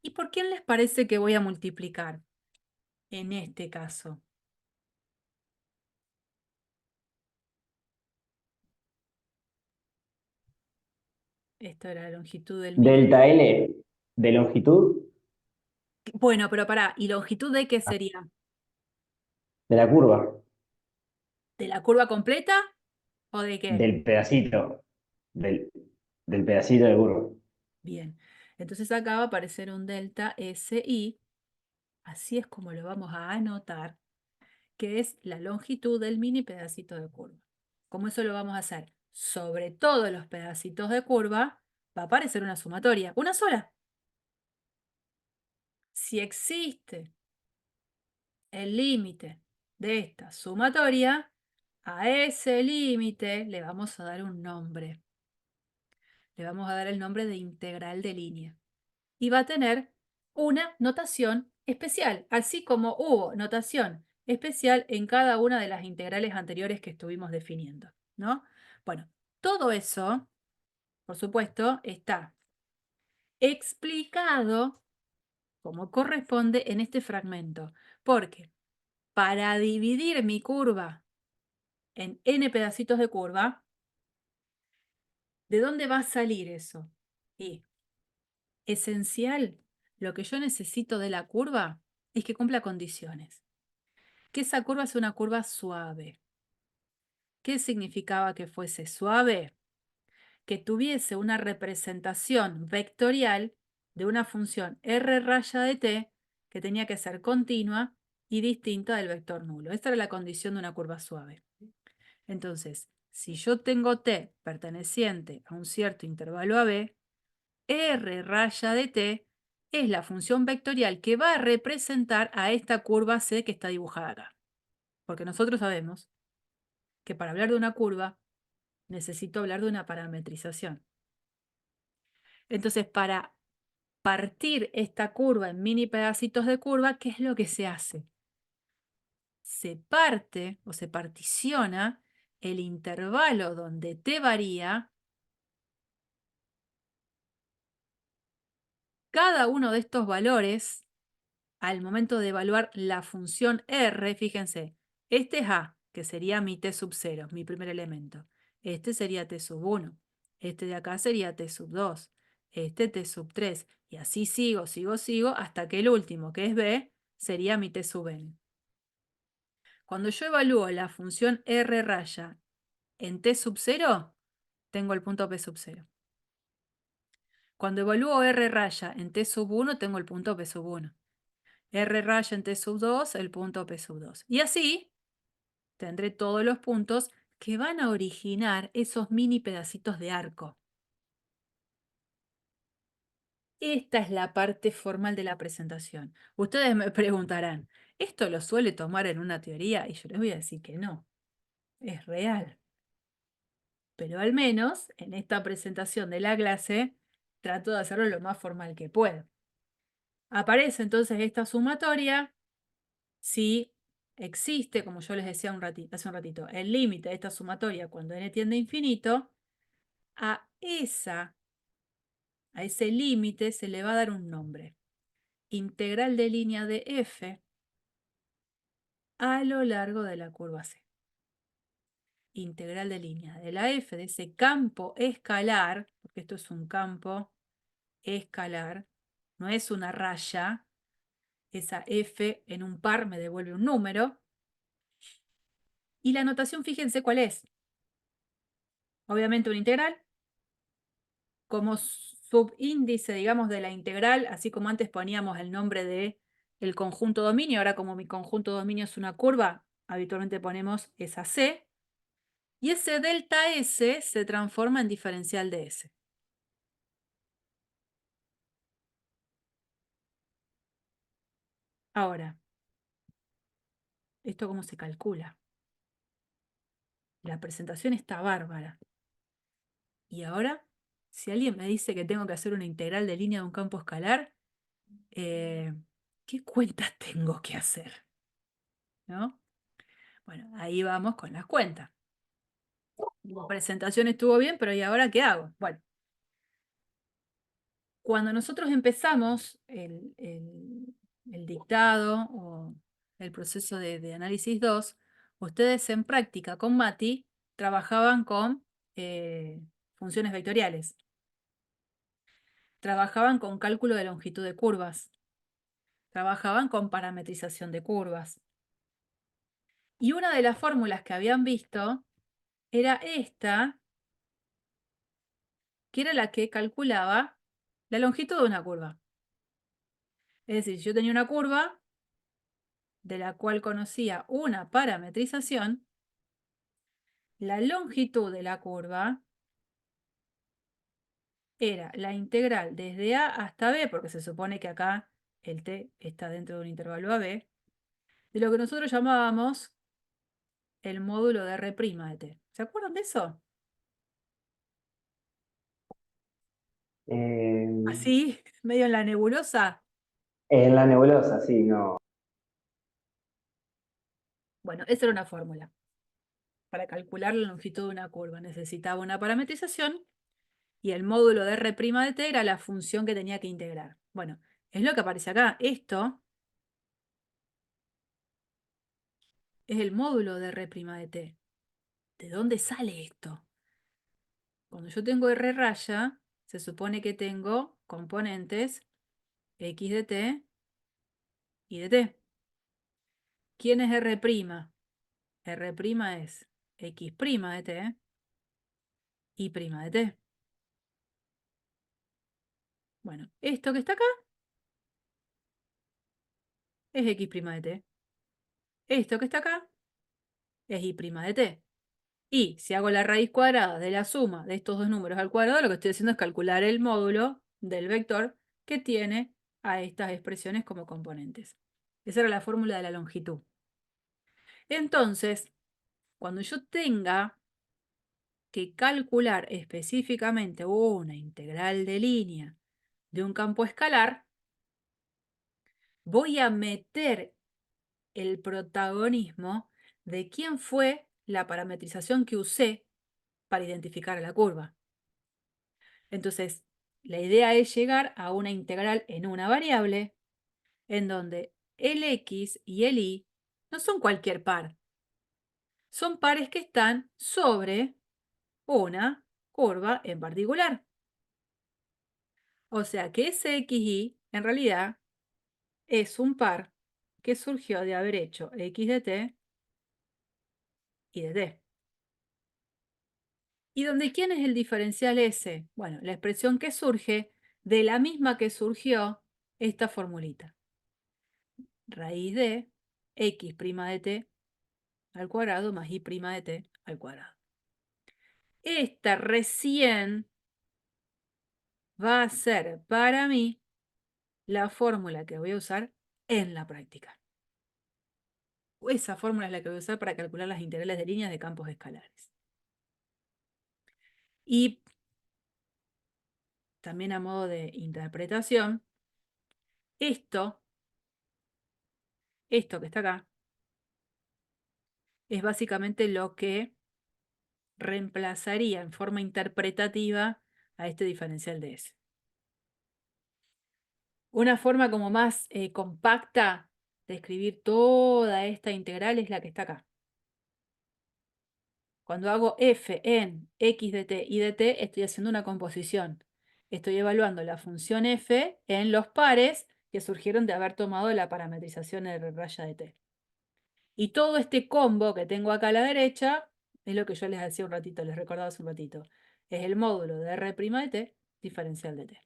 ¿Y por quién les parece que voy a multiplicar en este caso? Esto era la longitud del mini. delta L de longitud Bueno, pero pará, ¿y longitud de qué sería? de la curva, ¿De la curva completa o de qué? del pedacito, del, del pedacito de curva. Bien, entonces acá va a aparecer un delta SI, así es como lo vamos a anotar, que es la longitud del mini pedacito de curva. ¿Cómo eso lo vamos a hacer? Sobre todos los pedacitos de curva va a aparecer una sumatoria, una sola. Si existe el límite de esta sumatoria, a ese límite le vamos a dar un nombre. Le vamos a dar el nombre de integral de línea. Y va a tener una notación especial, así como hubo notación especial en cada una de las integrales anteriores que estuvimos definiendo, ¿no? Bueno, todo eso, por supuesto, está explicado como corresponde en este fragmento, porque para dividir mi curva en n pedacitos de curva, ¿de dónde va a salir eso? Y esencial, lo que yo necesito de la curva es que cumpla condiciones. Que esa curva sea una curva suave. ¿Qué significaba que fuese suave? Que tuviese una representación vectorial de una función r raya de t que tenía que ser continua y distinta del vector nulo. Esta era la condición de una curva suave. Entonces, si yo tengo t perteneciente a un cierto intervalo AB, r raya de t es la función vectorial que va a representar a esta curva C que está dibujada acá. Porque nosotros sabemos que para hablar de una curva necesito hablar de una parametrización. Entonces, para partir esta curva en mini pedacitos de curva, ¿qué es lo que se hace? Se parte o se particiona el intervalo donde t varía. Cada uno de estos valores, al momento de evaluar la función r, fíjense, este es a, que sería mi t sub 0, mi primer elemento. Este sería t sub 1. Este de acá sería t sub 2. Este t sub 3. Y así sigo, hasta que el último, que es b, sería mi t sub n. Cuando yo evalúo la función r raya en t sub 0, tengo el punto p sub 0. Cuando evalúo r raya en t sub 1, tengo el punto p sub 1. R raya en t sub 2, el punto p sub 2. Y así tendré todos los puntos que van a originar esos mini pedacitos de arco. Esta es la parte formal de la presentación. Ustedes me preguntarán, ¿esto lo suele tomar en una teoría? Y yo les voy a decir que no, es real. Pero al menos en esta presentación de la clase trato de hacerlo lo más formal que puedo. Aparece entonces esta sumatoria si existe, como yo les decía hace un ratito, el límite de esta sumatoria cuando n tiende a infinito, a ese límite se le va a dar un nombre. Integral de línea de f a lo largo de la curva C. Integral de línea de la f, de ese campo escalar, porque esto es un campo escalar, no es una raya, esa f en un par me devuelve un número. Y la notación, fíjense cuál es. Obviamente una integral. Como subíndice, digamos, de la integral, así como antes poníamos el nombre de el conjunto dominio, ahora como mi conjunto dominio es una curva, habitualmente ponemos esa C, y ese delta S se transforma en diferencial de S. Ahora, ¿esto cómo se calcula? La presentación está bárbara. Y ahora, si alguien me dice que tengo que hacer una integral de línea de un campo escalar, ¿qué cuentas tengo que hacer? ¿No? Bueno, ahí vamos con las cuentas. La presentación estuvo bien, pero ¿y ahora qué hago? Bueno, cuando nosotros empezamos el dictado o el proceso de análisis 2, ustedes en práctica con Mati trabajaban con funciones vectoriales. Trabajaban con cálculo de longitud de curvas. Trabajaban con parametrización de curvas. Y una de las fórmulas que habían visto era esta, que era la que calculaba la longitud de una curva. Es decir, yo tenía una curva de la cual conocía una parametrización, la longitud de la curva era la integral desde A hasta B, porque se supone que acá el t está dentro de un intervalo AB, de lo que nosotros llamábamos el módulo de R' de t. ¿Se acuerdan de eso? Eh, Así, medio en la nebulosa. en la nebulosa, sí, no. Bueno, esa era una fórmula. Para calcular la longitud de una curva necesitaba una parametrización y el módulo de R' de t era la función que tenía que integrar. Bueno, es lo que aparece acá. Esto es el módulo de R' de t. ¿De dónde sale esto? Cuando yo tengo R raya, se supone que tengo componentes x de t y de t. ¿Quién es R'? R' es x' de t y' de t. Bueno, esto que está acá es x' de t. Esto que está acá es y' de t. Y si hago la raíz cuadrada de la suma de estos dos números al cuadrado, lo que estoy haciendo es calcular el módulo del vector que tiene a estas expresiones como componentes. Esa era la fórmula de la longitud. Entonces, cuando yo tenga que calcular específicamente una integral de línea de un campo escalar, voy a meter el protagonismo de quién fue la parametrización que usé para identificar a la curva. Entonces, la idea es llegar a una integral en una variable en donde el x y el y no son cualquier par. Son pares que están sobre una curva en particular. O sea que ese xy en realidad es un par que surgió de haber hecho x de t y de t. ¿Y donde quién es el diferencial s? Bueno, la expresión que surge de la misma que surgió esta formulita. Raíz de x' de t al cuadrado más y' de t al cuadrado. Esta recién va a ser para mí la fórmula que voy a usar en la práctica. Esa fórmula es la que voy a usar para calcular las integrales de líneas de campos escalares. Y también a modo de interpretación, esto que está acá, es básicamente lo que reemplazaría en forma interpretativa a este diferencial de S. Una forma como más compacta de escribir toda esta integral es la que está acá. Cuando hago f en x de t y de t, estoy haciendo una composición. Estoy evaluando la función f en los pares que surgieron de haber tomado la parametrización R' de t. Y todo este combo que tengo acá a la derecha es lo que yo les decía un ratito, les recordaba hace un ratito. Es el módulo de R' de t diferencial de t.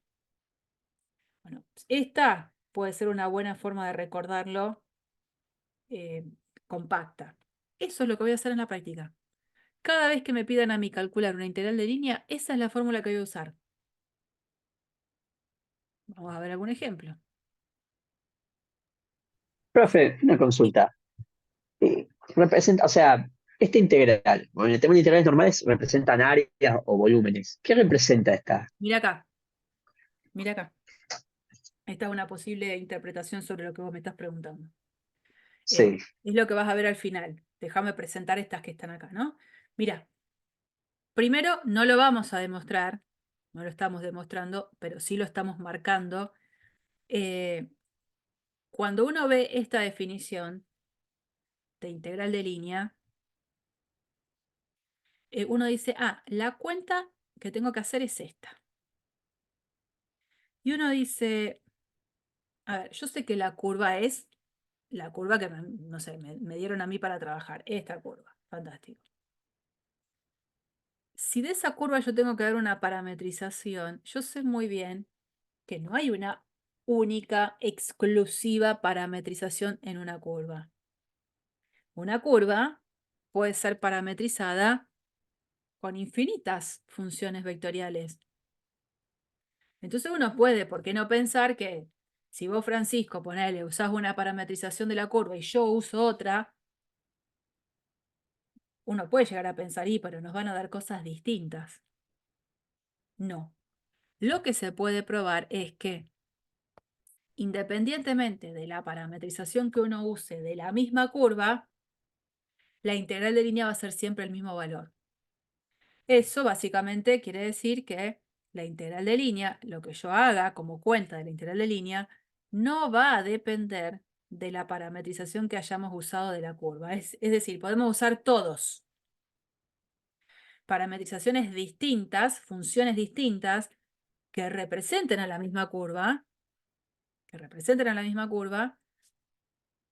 Bueno, esta puede ser una buena forma de recordarlo compacta. Eso es lo que voy a hacer en la práctica. Cada vez que me pidan a mí calcular una integral de línea, esa es la fórmula que voy a usar. Vamos a ver algún ejemplo. Profe, una consulta. Representa, o sea, esta integral, bueno, en el tema de integrales normales representan áreas o volúmenes. ¿Qué representa esta? Mira acá, mira acá. Esta es una posible interpretación sobre lo que vos me estás preguntando. Sí, Es lo que vas a ver al final. Déjame presentar estas que están acá, ¿no? Mira, primero no lo vamos a demostrar, no lo estamos demostrando, pero sí lo estamos marcando. Cuando uno ve esta definición de integral de línea, uno dice, la cuenta que tengo que hacer es esta. Y uno dice, a ver, yo sé que la curva es la curva que, no sé, me dieron a mí para trabajar, esta curva, fantástico. Si de esa curva yo tengo que dar una parametrización, yo sé muy bien que no hay una única, exclusiva parametrización en una curva. Una curva puede ser parametrizada con infinitas funciones vectoriales. Entonces uno puede, ¿por qué no pensar que si vos, Francisco, ponele, usás una parametrización de la curva y yo uso otra, uno puede llegar a pensar, pero nos van a dar cosas distintas? No. Lo que se puede probar es que, independientemente de la parametrización que uno use de la misma curva, la integral de línea va a ser siempre el mismo valor. Eso básicamente quiere decir que la integral de línea, lo que yo haga como cuenta de la integral de línea, no va a depender de la parametrización que hayamos usado de la curva. Es decir, podemos usar todos. Parametrizaciones distintas, funciones distintas, que representen a la misma curva,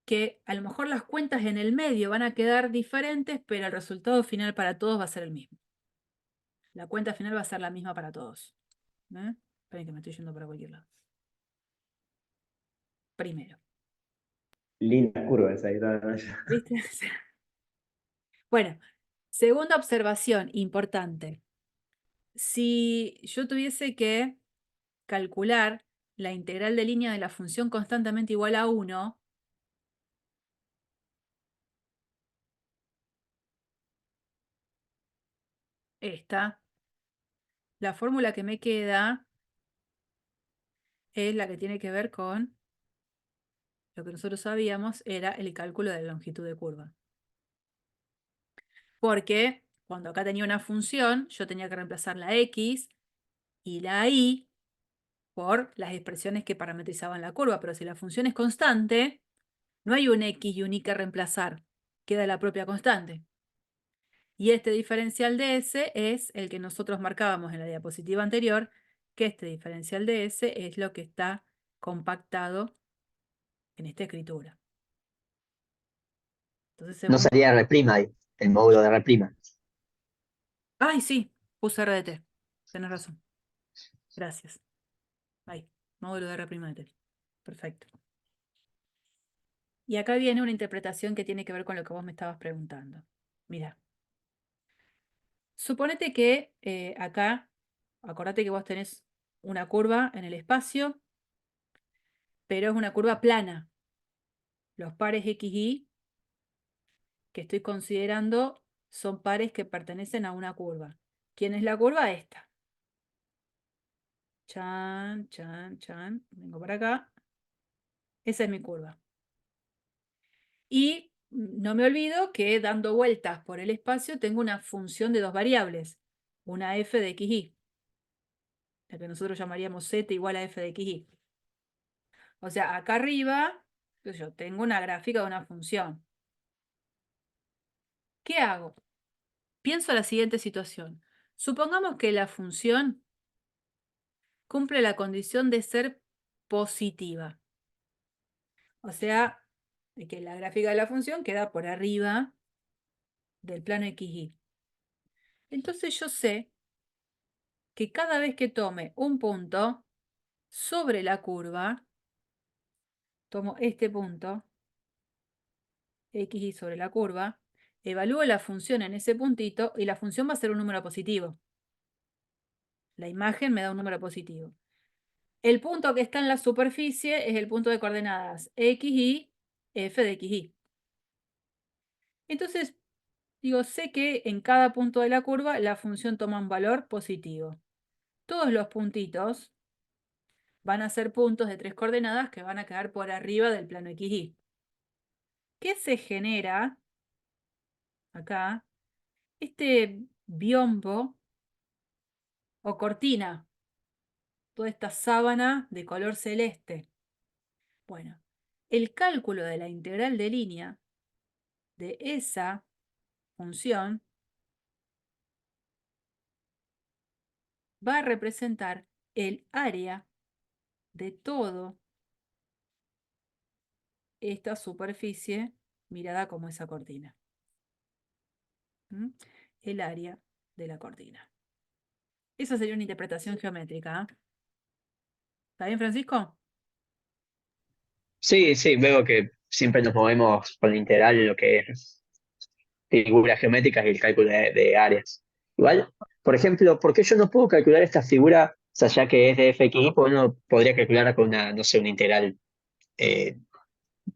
que a lo mejor las cuentas en el medio van a quedar diferentes, pero el resultado final para todos va a ser el mismo. La cuenta final va a ser la misma para todos. Esperen que me estoy yendo para cualquier lado. Primero. Lindas curvas ahí. ¿No? ¿Viste? Bueno, segunda observación importante. Si yo tuviese que calcular la integral de línea de la función constantemente igual a 1, la fórmula que me queda es la que tiene que ver con lo que nosotros sabíamos, era el cálculo de la longitud de curva. Porque cuando acá tenía una función, yo tenía que reemplazar la x y la y por las expresiones que parametrizaban la curva. Pero si la función es constante, no hay un x y un y que reemplazar. Queda la propia constante. Y este diferencial de S es el que nosotros marcábamos en la diapositiva anterior, que este diferencial de S es lo que está compactado en esta escritura. Entonces, No según... salía R' ahí, el módulo de R'. ¡Ay, sí! Puse RDT. Tenés razón. Gracias. Ahí, módulo de R'. Perfecto. Y acá viene una interpretación que tiene que ver con lo que vos me estabas preguntando. Mira. Suponete que acá, acordate que vos tenés una curva en el espacio, pero es una curva plana. Los pares x, y que estoy considerando son pares que pertenecen a una curva. ¿Quién es la curva? Esta. Chan, chan, chan. Vengo para acá. Esa es mi curva. Y no me olvido que dando vueltas por el espacio tengo una función de dos variables. Una f de x, y. La que nosotros llamaríamos z igual a f de x, y. O sea, acá arriba yo tengo una gráfica de una función. ¿Qué hago? Pienso la siguiente situación. Supongamos que la función cumple la condición de ser positiva. O sea, de que la gráfica de la función queda por arriba del plano XY. Entonces yo sé que cada vez que tome un punto sobre la curva, tomo este punto, XY sobre la curva, evalúo la función en ese puntito y la función va a ser un número positivo. La imagen me da un número positivo. El punto que está en la superficie es el punto de coordenadas x, y, f de x, y. Entonces, digo, sé que en cada punto de la curva la función toma un valor positivo. Todos los puntitos van a ser puntos de 3 coordenadas que van a quedar por arriba del plano x, y. ¿Qué se genera acá? Este biombo o cortina, toda esta sábana de color celeste. Bueno, el cálculo de la integral de línea de esa función va a representar el área de toda esta superficie mirada como esa cortina. El área de la cortina. Esa sería una interpretación geométrica. ¿Está bien, Francisco? Sí, sí, veo que siempre nos movemos con la integral en lo que es figuras geométricas y el cálculo de áreas. Igual, por ejemplo, ¿por qué yo no puedo calcular esta figura, o sea, ya que es de fx, porque uno podría calcularla con una, no sé, una integral eh,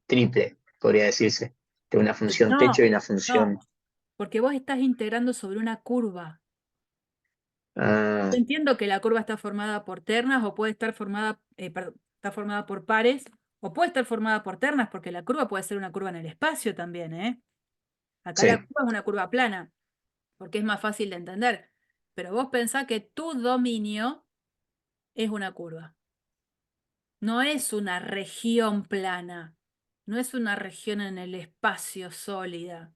triple, podría decirse, de una función techo y No, una no, función... porque vos estás integrando sobre una curva. Ah, Yo entiendo que la curva está formada por ternas o puede estar formada, está formada por pares o puede estar formada por ternas porque la curva puede ser una curva en el espacio también, ¿eh? Acá la sí, curva es una curva plana porque es más fácil de entender. Pero vos pensás que tu dominio es una curva. No es una región plana. no es una región en el espacio sólida,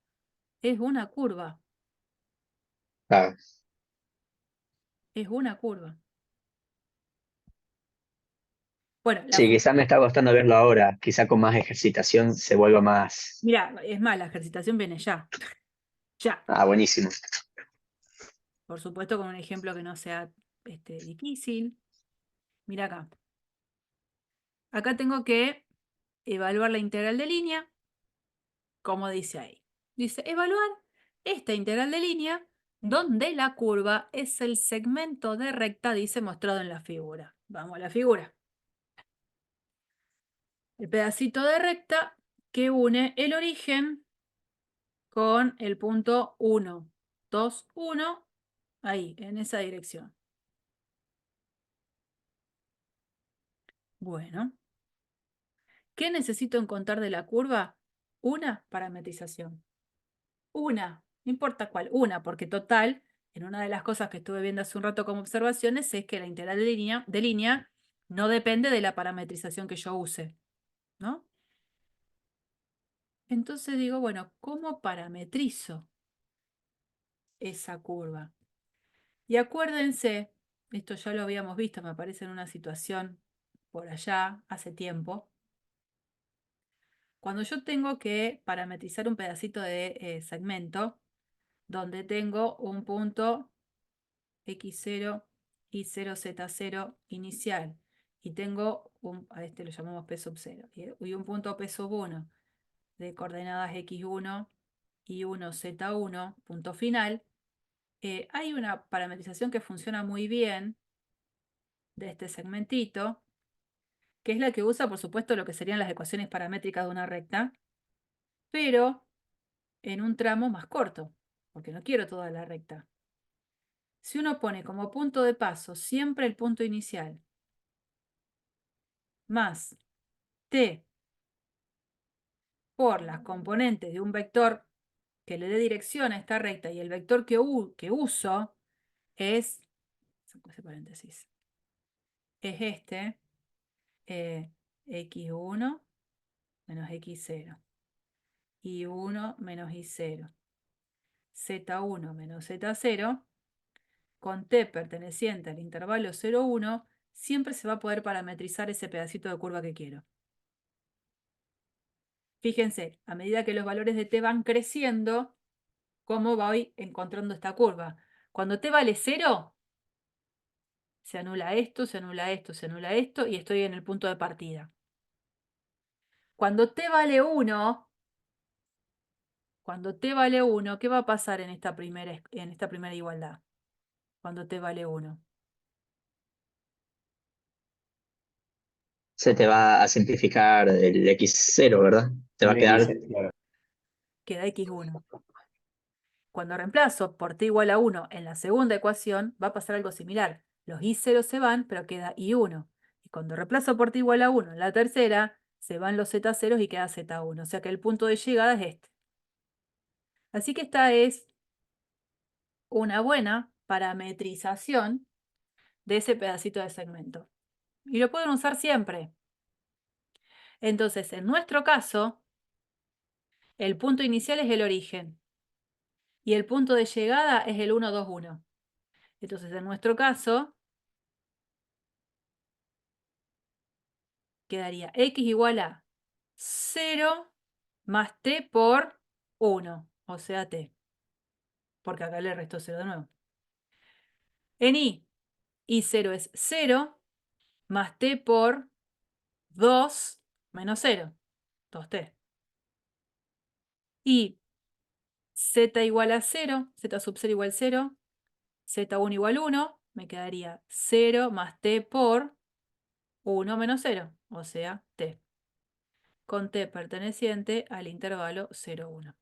es una curva, Claro. es una curva. Bueno, Sí, quizá me está costando verlo ahora. Quizá con más ejercitación se vuelva más. mira, es más, la ejercitación viene ya, ya. Ah, buenísimo. Por supuesto, con un ejemplo que no sea difícil. Mira acá. Acá tengo que evaluar la integral de línea, como dice ahí. Dice, evaluar esta integral de línea donde la curva es el segmento de recta, dice, mostrado en la figura. Vamos a la figura. El pedacito de recta que une el origen con el punto 1, 2, 1, ahí, en esa dirección. Bueno, ¿qué necesito encontrar de la curva? Una parametrización. Una, no importa cuál, una, porque total, en una de las cosas que estuve viendo hace un rato como observaciones es que la integral de línea no depende de la parametrización que yo use, ¿no? Entonces digo, bueno, ¿cómo parametrizo esa curva? Y acuérdense, esto ya lo habíamos visto, me parece en una situación por allá hace tiempo, cuando yo tengo que parametrizar un pedacito de segmento, donde tengo un punto x0 y 0z0 inicial, y tengo a este lo llamamos p sub 0, y un punto p sub 1 de coordenadas x1 y 1 z1, punto final, hay una parametrización que funciona muy bien de este segmentito, que es la que usa, por supuesto, lo que serían las ecuaciones paramétricas de una recta, pero en un tramo más corto, porque no quiero toda la recta. Si uno pone como punto de paso siempre el punto inicial, más t por las componentes de un vector que le dé dirección a esta recta, y el vector que uso es, saco ese paréntesis, es este, x1 menos x0, y1 menos y0, z1 menos z0, con t perteneciente al intervalo 0, 1, siempre se va a poder parametrizar ese pedacito de curva que quiero. Fíjense, a medida que los valores de t van creciendo, cómo voy encontrando esta curva. Cuando t vale 0, se anula esto, se anula esto, se anula esto, y estoy en el punto de partida. Cuando t vale 1, ¿qué va a pasar en esta primera igualdad? Cuando t vale 1. Se te va a simplificar el x0, ¿verdad? Te va a El quedar. X, claro. Queda x1. Cuando reemplazo por t igual a 1 en la segunda ecuación, va a pasar algo similar. Los y0 se van, pero queda y1. Y cuando reemplazo por t igual a 1 en la tercera, se van los z0 y queda z1. O sea que el punto de llegada es este. Así que esta es una buena parametrización de ese pedacito de segmento. Y lo pueden usar siempre. Entonces, en nuestro caso, el punto inicial es el origen. Y el punto de llegada es el 1, 2, 1. Entonces, en nuestro caso, quedaría x igual a 0 más t por 1, o sea t, porque acá le resto 0 de nuevo. En y0 es 0 más t por 2 menos 0, 2t. Y z igual a 0, z sub 0 igual 0, z1 igual 1, me quedaría 0 más t por 1 menos 0, o sea, t, con t perteneciente al intervalo 0, 1.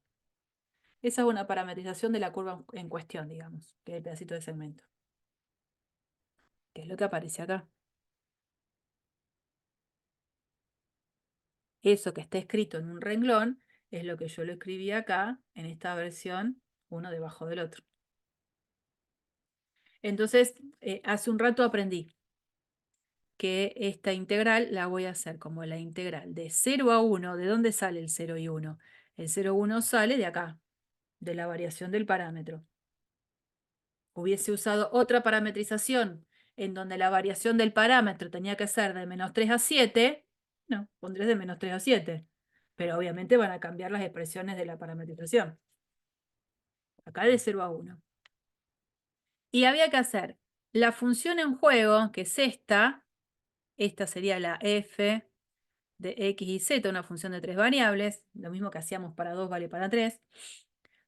Esa es una parametrización de la curva en cuestión, digamos, que es el pedacito de segmento, que es lo que aparece acá. Eso que está escrito en un renglón es lo que yo lo escribí acá, en esta versión, uno debajo del otro. Entonces, hace un rato aprendí que esta integral la voy a hacer como la integral de 0 a 1. ¿De dónde sale el 0 y 1? El 0 y 1 sale de acá, de la variación del parámetro. Hubiese usado otra parametrización en donde la variación del parámetro tenía que ser de menos 3 a 7, no, pondré de menos 3 a 7. Pero obviamente van a cambiar las expresiones de la parametrización. Acá de 0 a 1. Y había que hacer la función en juego, que es esta sería la f de x y z, una función de 3 variables, lo mismo que hacíamos para 2 vale para 3,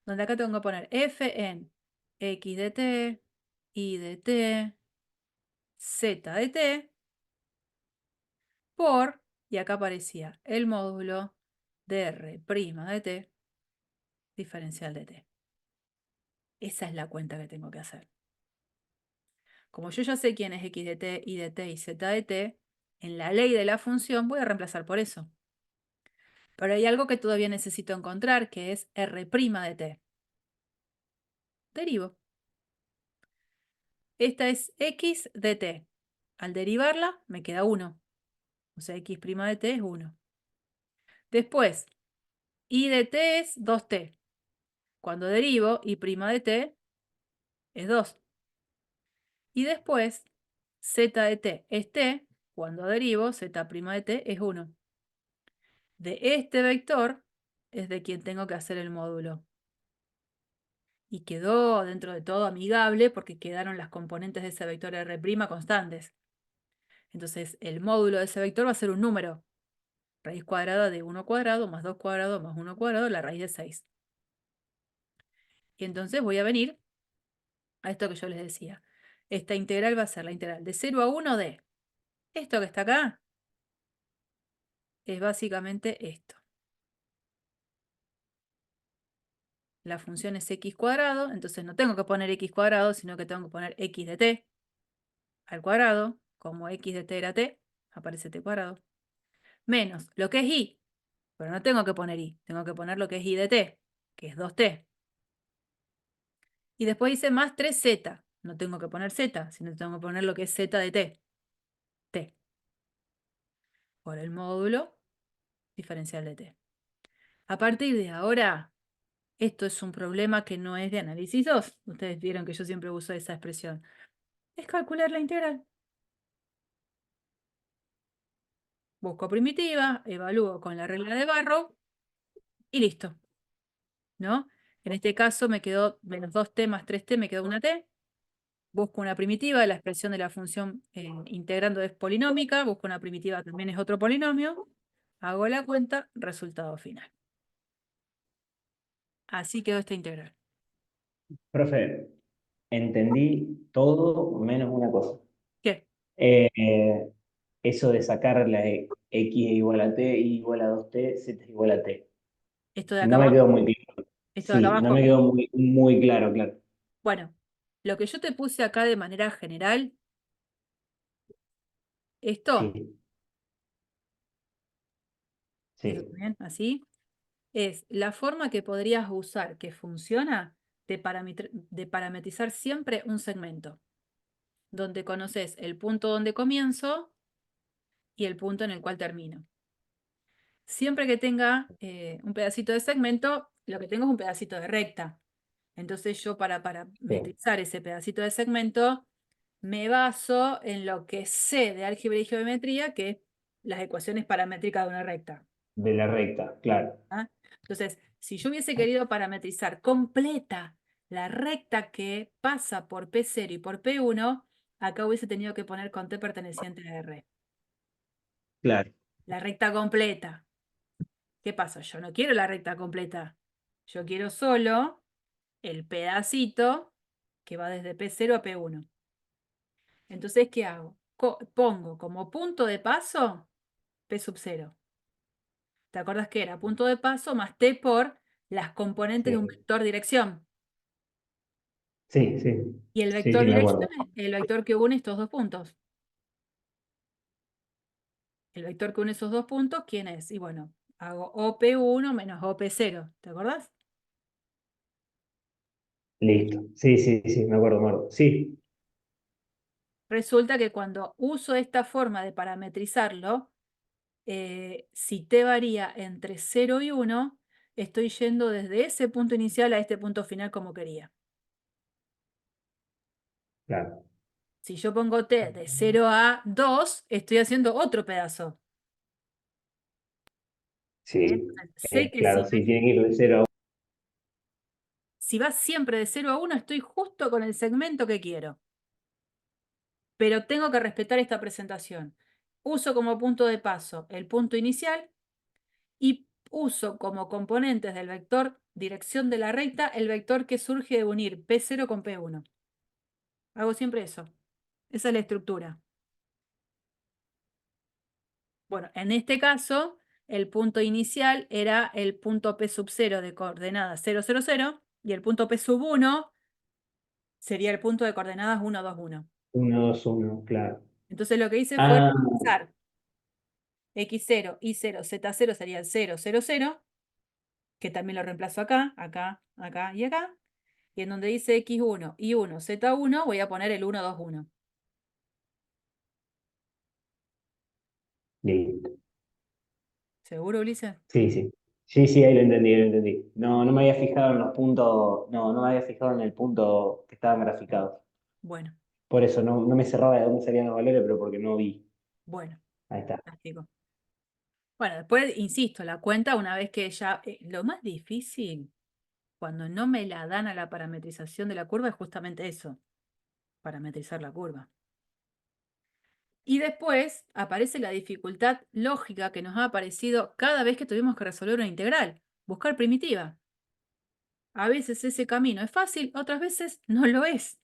donde acá tengo que poner f en x de t, y de t, z de t, por, y acá aparecía el módulo de r' de t, diferencial de t. Esa es la cuenta que tengo que hacer. Como yo ya sé quién es x de t, y de t y z de t, en la ley de la función voy a reemplazar por eso. Pero hay algo que todavía necesito encontrar, que es r' de t. Derivo. Esta es x de t. Al derivarla me queda 1. O sea, x' de t es 1. Después, y de t es 2t. Cuando derivo, y' de t es 2. Y después, z de t es t. Cuando derivo, z' de t es 1. De este vector es de quien tengo que hacer el módulo. Y quedó dentro de todo amigable porque quedaron las componentes de ese vector r' constantes. Entonces el módulo de ese vector va a ser un número. Raíz cuadrada de 1 cuadrado más 2 cuadrado más 1 cuadrado, la raíz de 6. Y entonces voy a venir a esto que yo les decía. Esta integral va a ser la integral de 0 a 1 de esto que está acá. Es básicamente esto. La función es x cuadrado, entonces no tengo que poner x cuadrado, sino que tengo que poner x de t al cuadrado, como x de t era t, aparece t cuadrado, menos lo que es y, pero no tengo que poner y, tengo que poner lo que es y de t, que es 2t. Y después dice más 3z, no tengo que poner z, sino tengo que poner lo que es z de t, t, por el módulo diferencial de t. A partir de ahora, esto es un problema que no es de análisis 2. Ustedes vieron que yo siempre uso esa expresión. Es calcular la integral. Busco primitiva, evalúo con la regla de Barrow y listo, ¿no? En este caso me quedó menos 2t más 3t, me quedó una t. Busco una primitiva, la expresión de la función integrando es polinómica, busco una primitiva, también es otro polinomio, hago la cuenta, resultado final. Así quedó esta integral. Profe, entendí todo menos una cosa. ¿Qué? Eh, Eso de sacar la x es igual a t, y igual a 2t, z es igual a t. ¿Esto de acá No me quedó abajo? muy claro. ¿Esto de acá Sí, no me abajo? quedó muy claro, claro. Bueno, lo que yo te puse acá de manera general, esto Sí, sí, también, así, es la forma que podrías usar, que funciona, de parametrizar siempre un segmento, donde conoces el punto donde comienzo y el punto en el cual termino. Siempre que tenga un pedacito de segmento, lo que tengo es un pedacito de recta. Entonces yo para sí. parametrizar ese pedacito de segmento, me baso en lo que sé de álgebra y geometría, que es las ecuaciones paramétricas de una recta. De la recta, claro. ¿Ah? Entonces, si yo hubiese querido parametrizar completa la recta que pasa por P0 y por P1, acá hubiese tenido que poner con T perteneciente a R. Claro. La recta completa. ¿Qué pasa? Yo no quiero la recta completa. Yo quiero solo el pedacito que va desde P0 a P1. Entonces, ¿qué hago? Pongo como punto de paso P sub 0. ¿Te acuerdas que era punto de paso más T por las componentes de un Sí, vector dirección? sí, sí, Y el sí, vector sí, me dirección acuerdo. es el vector que une estos dos puntos. El vector que une esos dos puntos, ¿quién es? Y bueno, hago OP1 menos OP0. ¿Te acordás? Listo. Sí, sí, sí, me acuerdo, me acuerdo. Sí, resulta que cuando uso esta forma de parametrizarlo, si t varía entre 0 y 1, estoy yendo desde ese punto inicial a este punto final como quería. Claro. Si yo pongo t de 0 a 2, estoy haciendo otro pedazo. Sí, Entonces, sé que claro, sí, tiene que ir de 0 a 1. si va siempre de 0 a 1, estoy justo con el segmento que quiero. Pero tengo que respetar esta presentación. Uso como punto de paso el punto inicial y uso como componentes del vector dirección de la recta el vector que surge de unir P0 con P1. Hago siempre eso. Esa es la estructura. Bueno, en este caso, el punto inicial era el punto P sub 0 de coordenadas 0, 0, 0, y el punto P sub 1 sería el punto de coordenadas 1, 2, 1. 1, 2, 1, claro. Entonces lo que hice fue Ah, usar x0, y0, z0 sería el 0, 0, 0, que también lo reemplazo acá, acá, acá y acá. Y en donde dice x1, y1, z1, voy a poner el 1, 2, 1. listo. ¿Seguro, Ulises? Sí, sí. Sí, sí, ahí lo entendí, lo entendí. No, no me había fijado en los puntos, no, no me había fijado en el punto que estaban graficados. Bueno, Por eso no, no me cerraba de dónde salían los valores, pero porque no vi. bueno, Ahí está. fantástico. Bueno, después, insisto, la cuenta una vez que ya... lo más difícil cuando no me la dan a la parametrización de la curva es justamente eso, parametrizar la curva. Y después aparece la dificultad lógica que nos ha aparecido cada vez que tuvimos que resolver una integral, buscar primitiva. A veces ese camino es fácil, otras veces no lo es.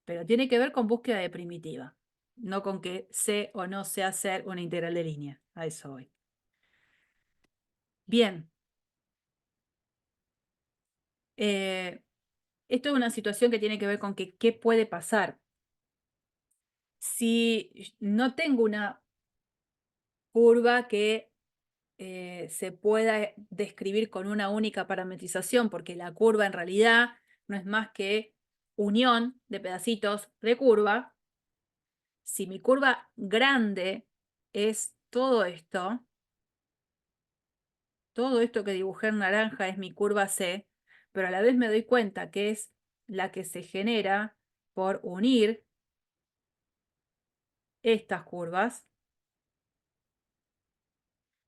Pero tiene que ver con búsqueda de primitiva, no con que sé o no sé hacer una integral de línea. A eso voy. Bien. Esto es una situación que tiene que ver con que, qué puede pasar. Si no tengo una curva que se pueda describir con una única parametrización, porque la curva en realidad no es más que unión de pedacitos de curva. Si mi curva grande es todo esto que dibujé en naranja es mi curva C, pero a la vez me doy cuenta que es la que se genera por unir estas curvas,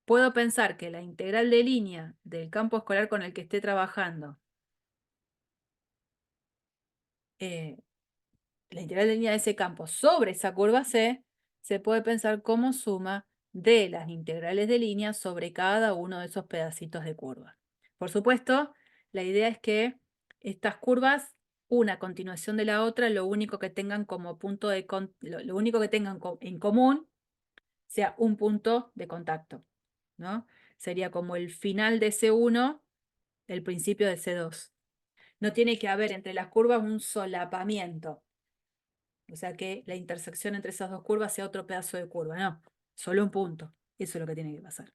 puedo pensar que la integral de línea del campo escolar con el que esté trabajando, la integral de línea de ese campo sobre esa curva C, se puede pensar como suma de las integrales de línea sobre cada uno de esos pedacitos de curva. Por supuesto, la idea es que estas curvas, una a continuación de la otra, lo único que tengan como punto de lo único que tengan en común sea un punto de contacto, ¿no? Sería como el final de C1, el principio de C2. No tiene que haber entre las curvas un solapamiento, o sea que la intersección entre esas dos curvas sea otro pedazo de curva, no, solo un punto. Eso es lo que tiene que pasar.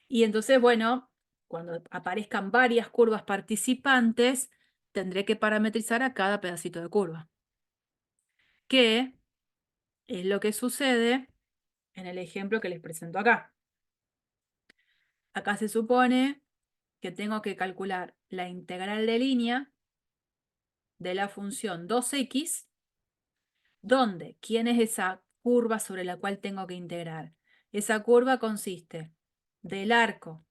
Y entonces, bueno, cuando aparezcan varias curvas participantes, tendré que parametrizar a cada pedacito de curva. Que es lo que sucede en el ejemplo que les presento acá. Acá se supone que tengo que calcular la integral de línea de la función 2x, donde, ¿quién es esa curva sobre la cual tengo que integrar? Esa curva consiste del arco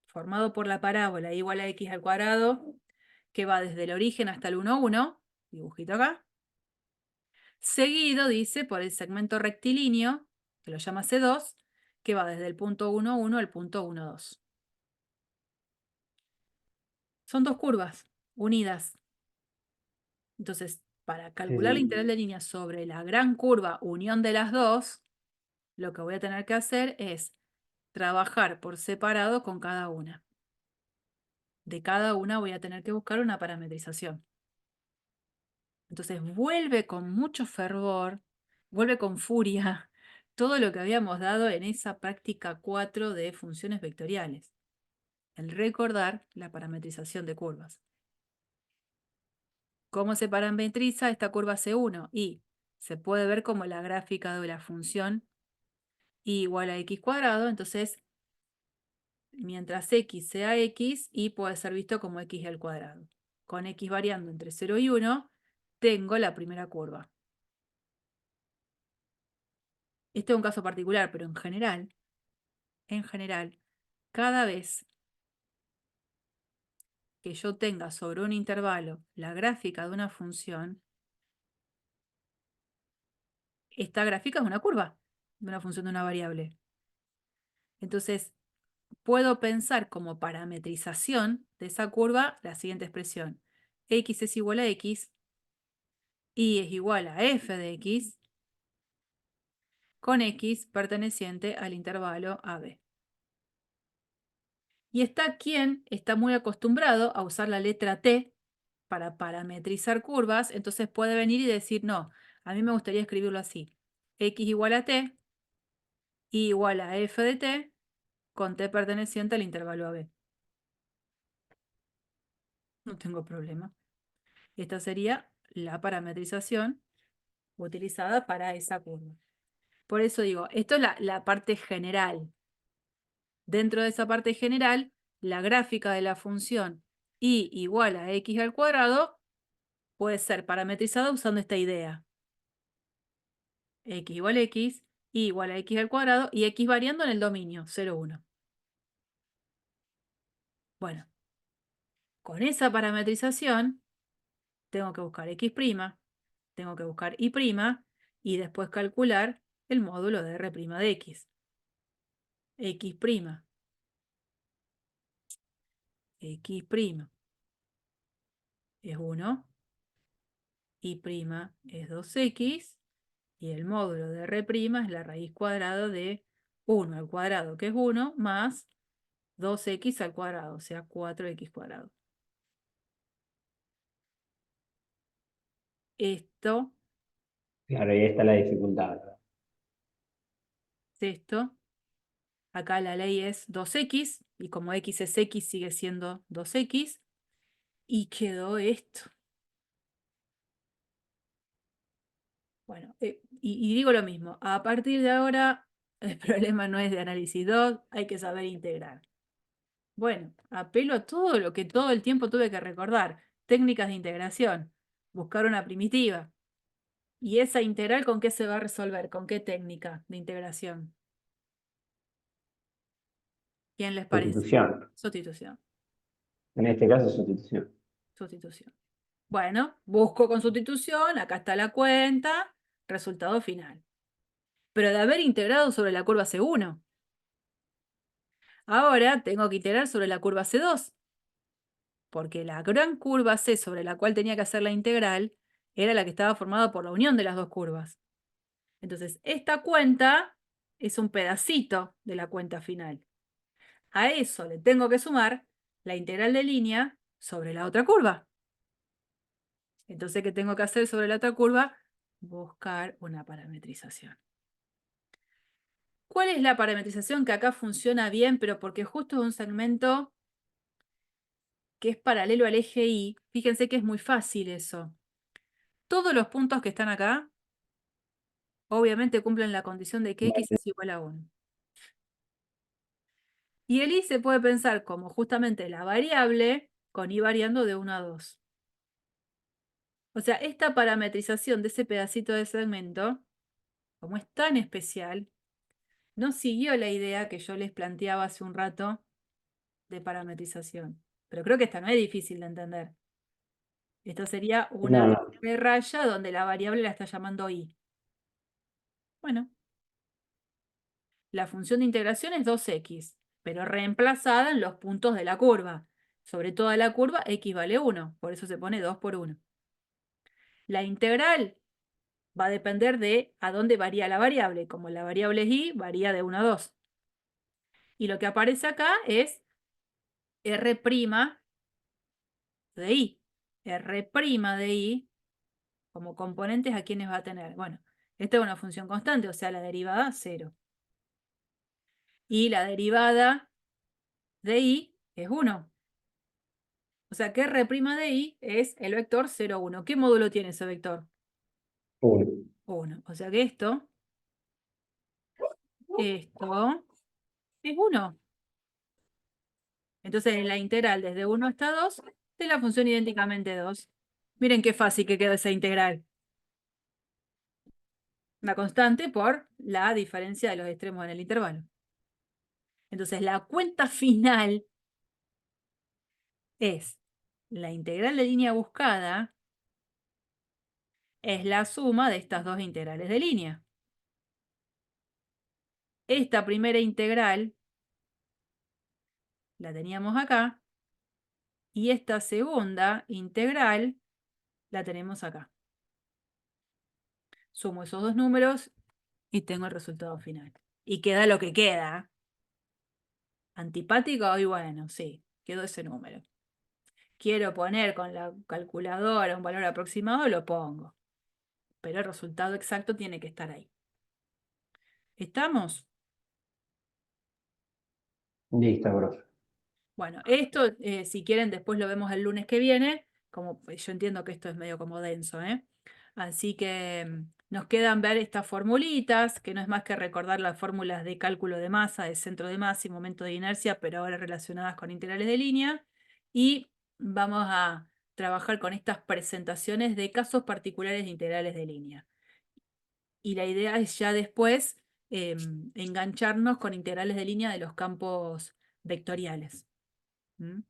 formado por la parábola igual a x al cuadrado, que va desde el origen hasta el 1, 1, dibujito acá, seguido, dice, por el segmento rectilíneo, que lo llama C2, que va desde el punto 1, 1 al punto 1, 2. Son dos curvas unidas. Entonces, para Sí, calcular la integral sí. de línea sobre la gran curva unión de las dos, lo que voy a tener que hacer es trabajar por separado con cada una. De cada una voy a tener que buscar una parametrización. Entonces vuelve con mucho fervor, vuelve con furia todo lo que habíamos dado en esa práctica 4 de funciones vectoriales. El recordar la parametrización de curvas. ¿Cómo se parametriza esta curva C1? Y se puede ver como la gráfica de la función y igual a x cuadrado, entonces mientras x sea x, y puede ser visto como x al cuadrado. Con x variando entre 0 y 1, tengo la primera curva. Este es un caso particular, pero en general, cada vez que yo tenga sobre un intervalo la gráfica de una función, esta gráfica es una curva de una función de una variable. Entonces, puedo pensar como parametrización de esa curva la siguiente expresión. X es igual a X, Y es igual a f de X, con X perteneciente al intervalo AB. Y está quien está muy acostumbrado a usar la letra T para parametrizar curvas, entonces puede venir y decir, no, a mí me gustaría escribirlo así. X igual a T, Y igual a f de T, con T perteneciente al intervalo AB. No tengo problema. Esta sería la parametrización utilizada para esa curva. Por eso digo, esto es la parte general. Dentro de esa parte general, la gráfica de la función y igual a x al cuadrado puede ser parametrizada usando esta idea. X igual a x, y igual a x al cuadrado y x variando en el dominio, 0, 1. Bueno, con esa parametrización tengo que buscar x', tengo que buscar y' y después calcular el módulo de r' de x. X', x' es 1, y' es 2x, y el módulo de r' es la raíz cuadrada de 1 al cuadrado, que es 1, más 2x al cuadrado, o sea, 4x cuadrado. Esto Claro, y ahí está la dificultad. es esto. Acá la ley es 2x, y como x es x, sigue siendo 2x, y quedó esto. Bueno, y digo lo mismo, a partir de ahora el problema no es de análisis 2, hay que saber integrar. Bueno, apelo a todo lo que todo el tiempo tuve que recordar, técnicas de integración, buscar una primitiva. ¿Y esa integral con qué se va a resolver? ¿Con qué técnica de integración? ¿Quién les parece? Sustitución. Sustitución, En este caso, sustitución. sustitución. Bueno, busco con sustitución, acá está la cuenta, resultado final. Pero de haber integrado sobre la curva C1. Ahora tengo que integrar sobre la curva C2, porque la gran curva C sobre la cual tenía que hacer la integral era la que estaba formada por la unión de las dos curvas. Entonces, esta cuenta es un pedacito de la cuenta final. A eso le tengo que sumar la integral de línea sobre la otra curva. Entonces, ¿qué tengo que hacer sobre la otra curva? Buscar una parametrización. ¿Cuál es la parametrización que acá funciona bien, pero porque justo es un segmento que es paralelo al eje Y? Fíjense que es muy fácil eso. Todos los puntos que están acá, obviamente cumplen la condición de que x es igual a 1. Y el Y se puede pensar como justamente la variable con Y variando de 1 a 2. O sea, esta parametrización de ese pedacito de segmento, como es tan especial, no siguió la idea que yo les planteaba hace un rato de parametrización. Pero creo que esta no es difícil de entender. Esto sería una No, no. raya donde la variable la está llamando Y. Bueno, la función de integración es 2x, pero reemplazada en los puntos de la curva. Sobre toda la curva, x vale 1, por eso se pone 2 por 1. La integral va a depender de a dónde varía la variable. Como la variable es y, varía de 1 a 2. Y lo que aparece acá es r' de y. R' de y, como componentes, ¿a quiénes va a tener? Bueno, esta es una función constante, o sea, la derivada 0. Y la derivada de y es 1. O sea que R' de I es el vector 0, 1. ¿Qué módulo tiene ese vector? 1. 1. O sea que esto es 1. Entonces en la integral desde 1 hasta 2 de la función idénticamente 2. Miren qué fácil que quedó esa integral. Una constante por la diferencia de los extremos en el intervalo. Entonces la cuenta final es la integral de línea buscada es la suma de estas dos integrales de línea. Esta primera integral la teníamos acá y esta segunda integral la tenemos acá. Sumo esos dos números y tengo el resultado final. Y queda lo que queda. ¿Antipático? Y bueno, sí, quedó ese número. Quiero poner con la calculadora un valor aproximado, lo pongo. Pero el resultado exacto tiene que estar ahí. ¿Estamos? Listo, profe. Bueno, esto, si quieren, después lo vemos el lunes que viene. Como yo entiendo que esto es medio como denso, ¿eh? Así que nos quedan ver estas formulitas, que no es más que recordar las fórmulas de cálculo de masa, de centro de masa y momento de inercia, pero ahora relacionadas con integrales de línea. Y vamos a trabajar con estas presentaciones de casos particulares de integrales de línea. Y la idea es ya después engancharnos con integrales de línea de los campos vectoriales. ¿Mm?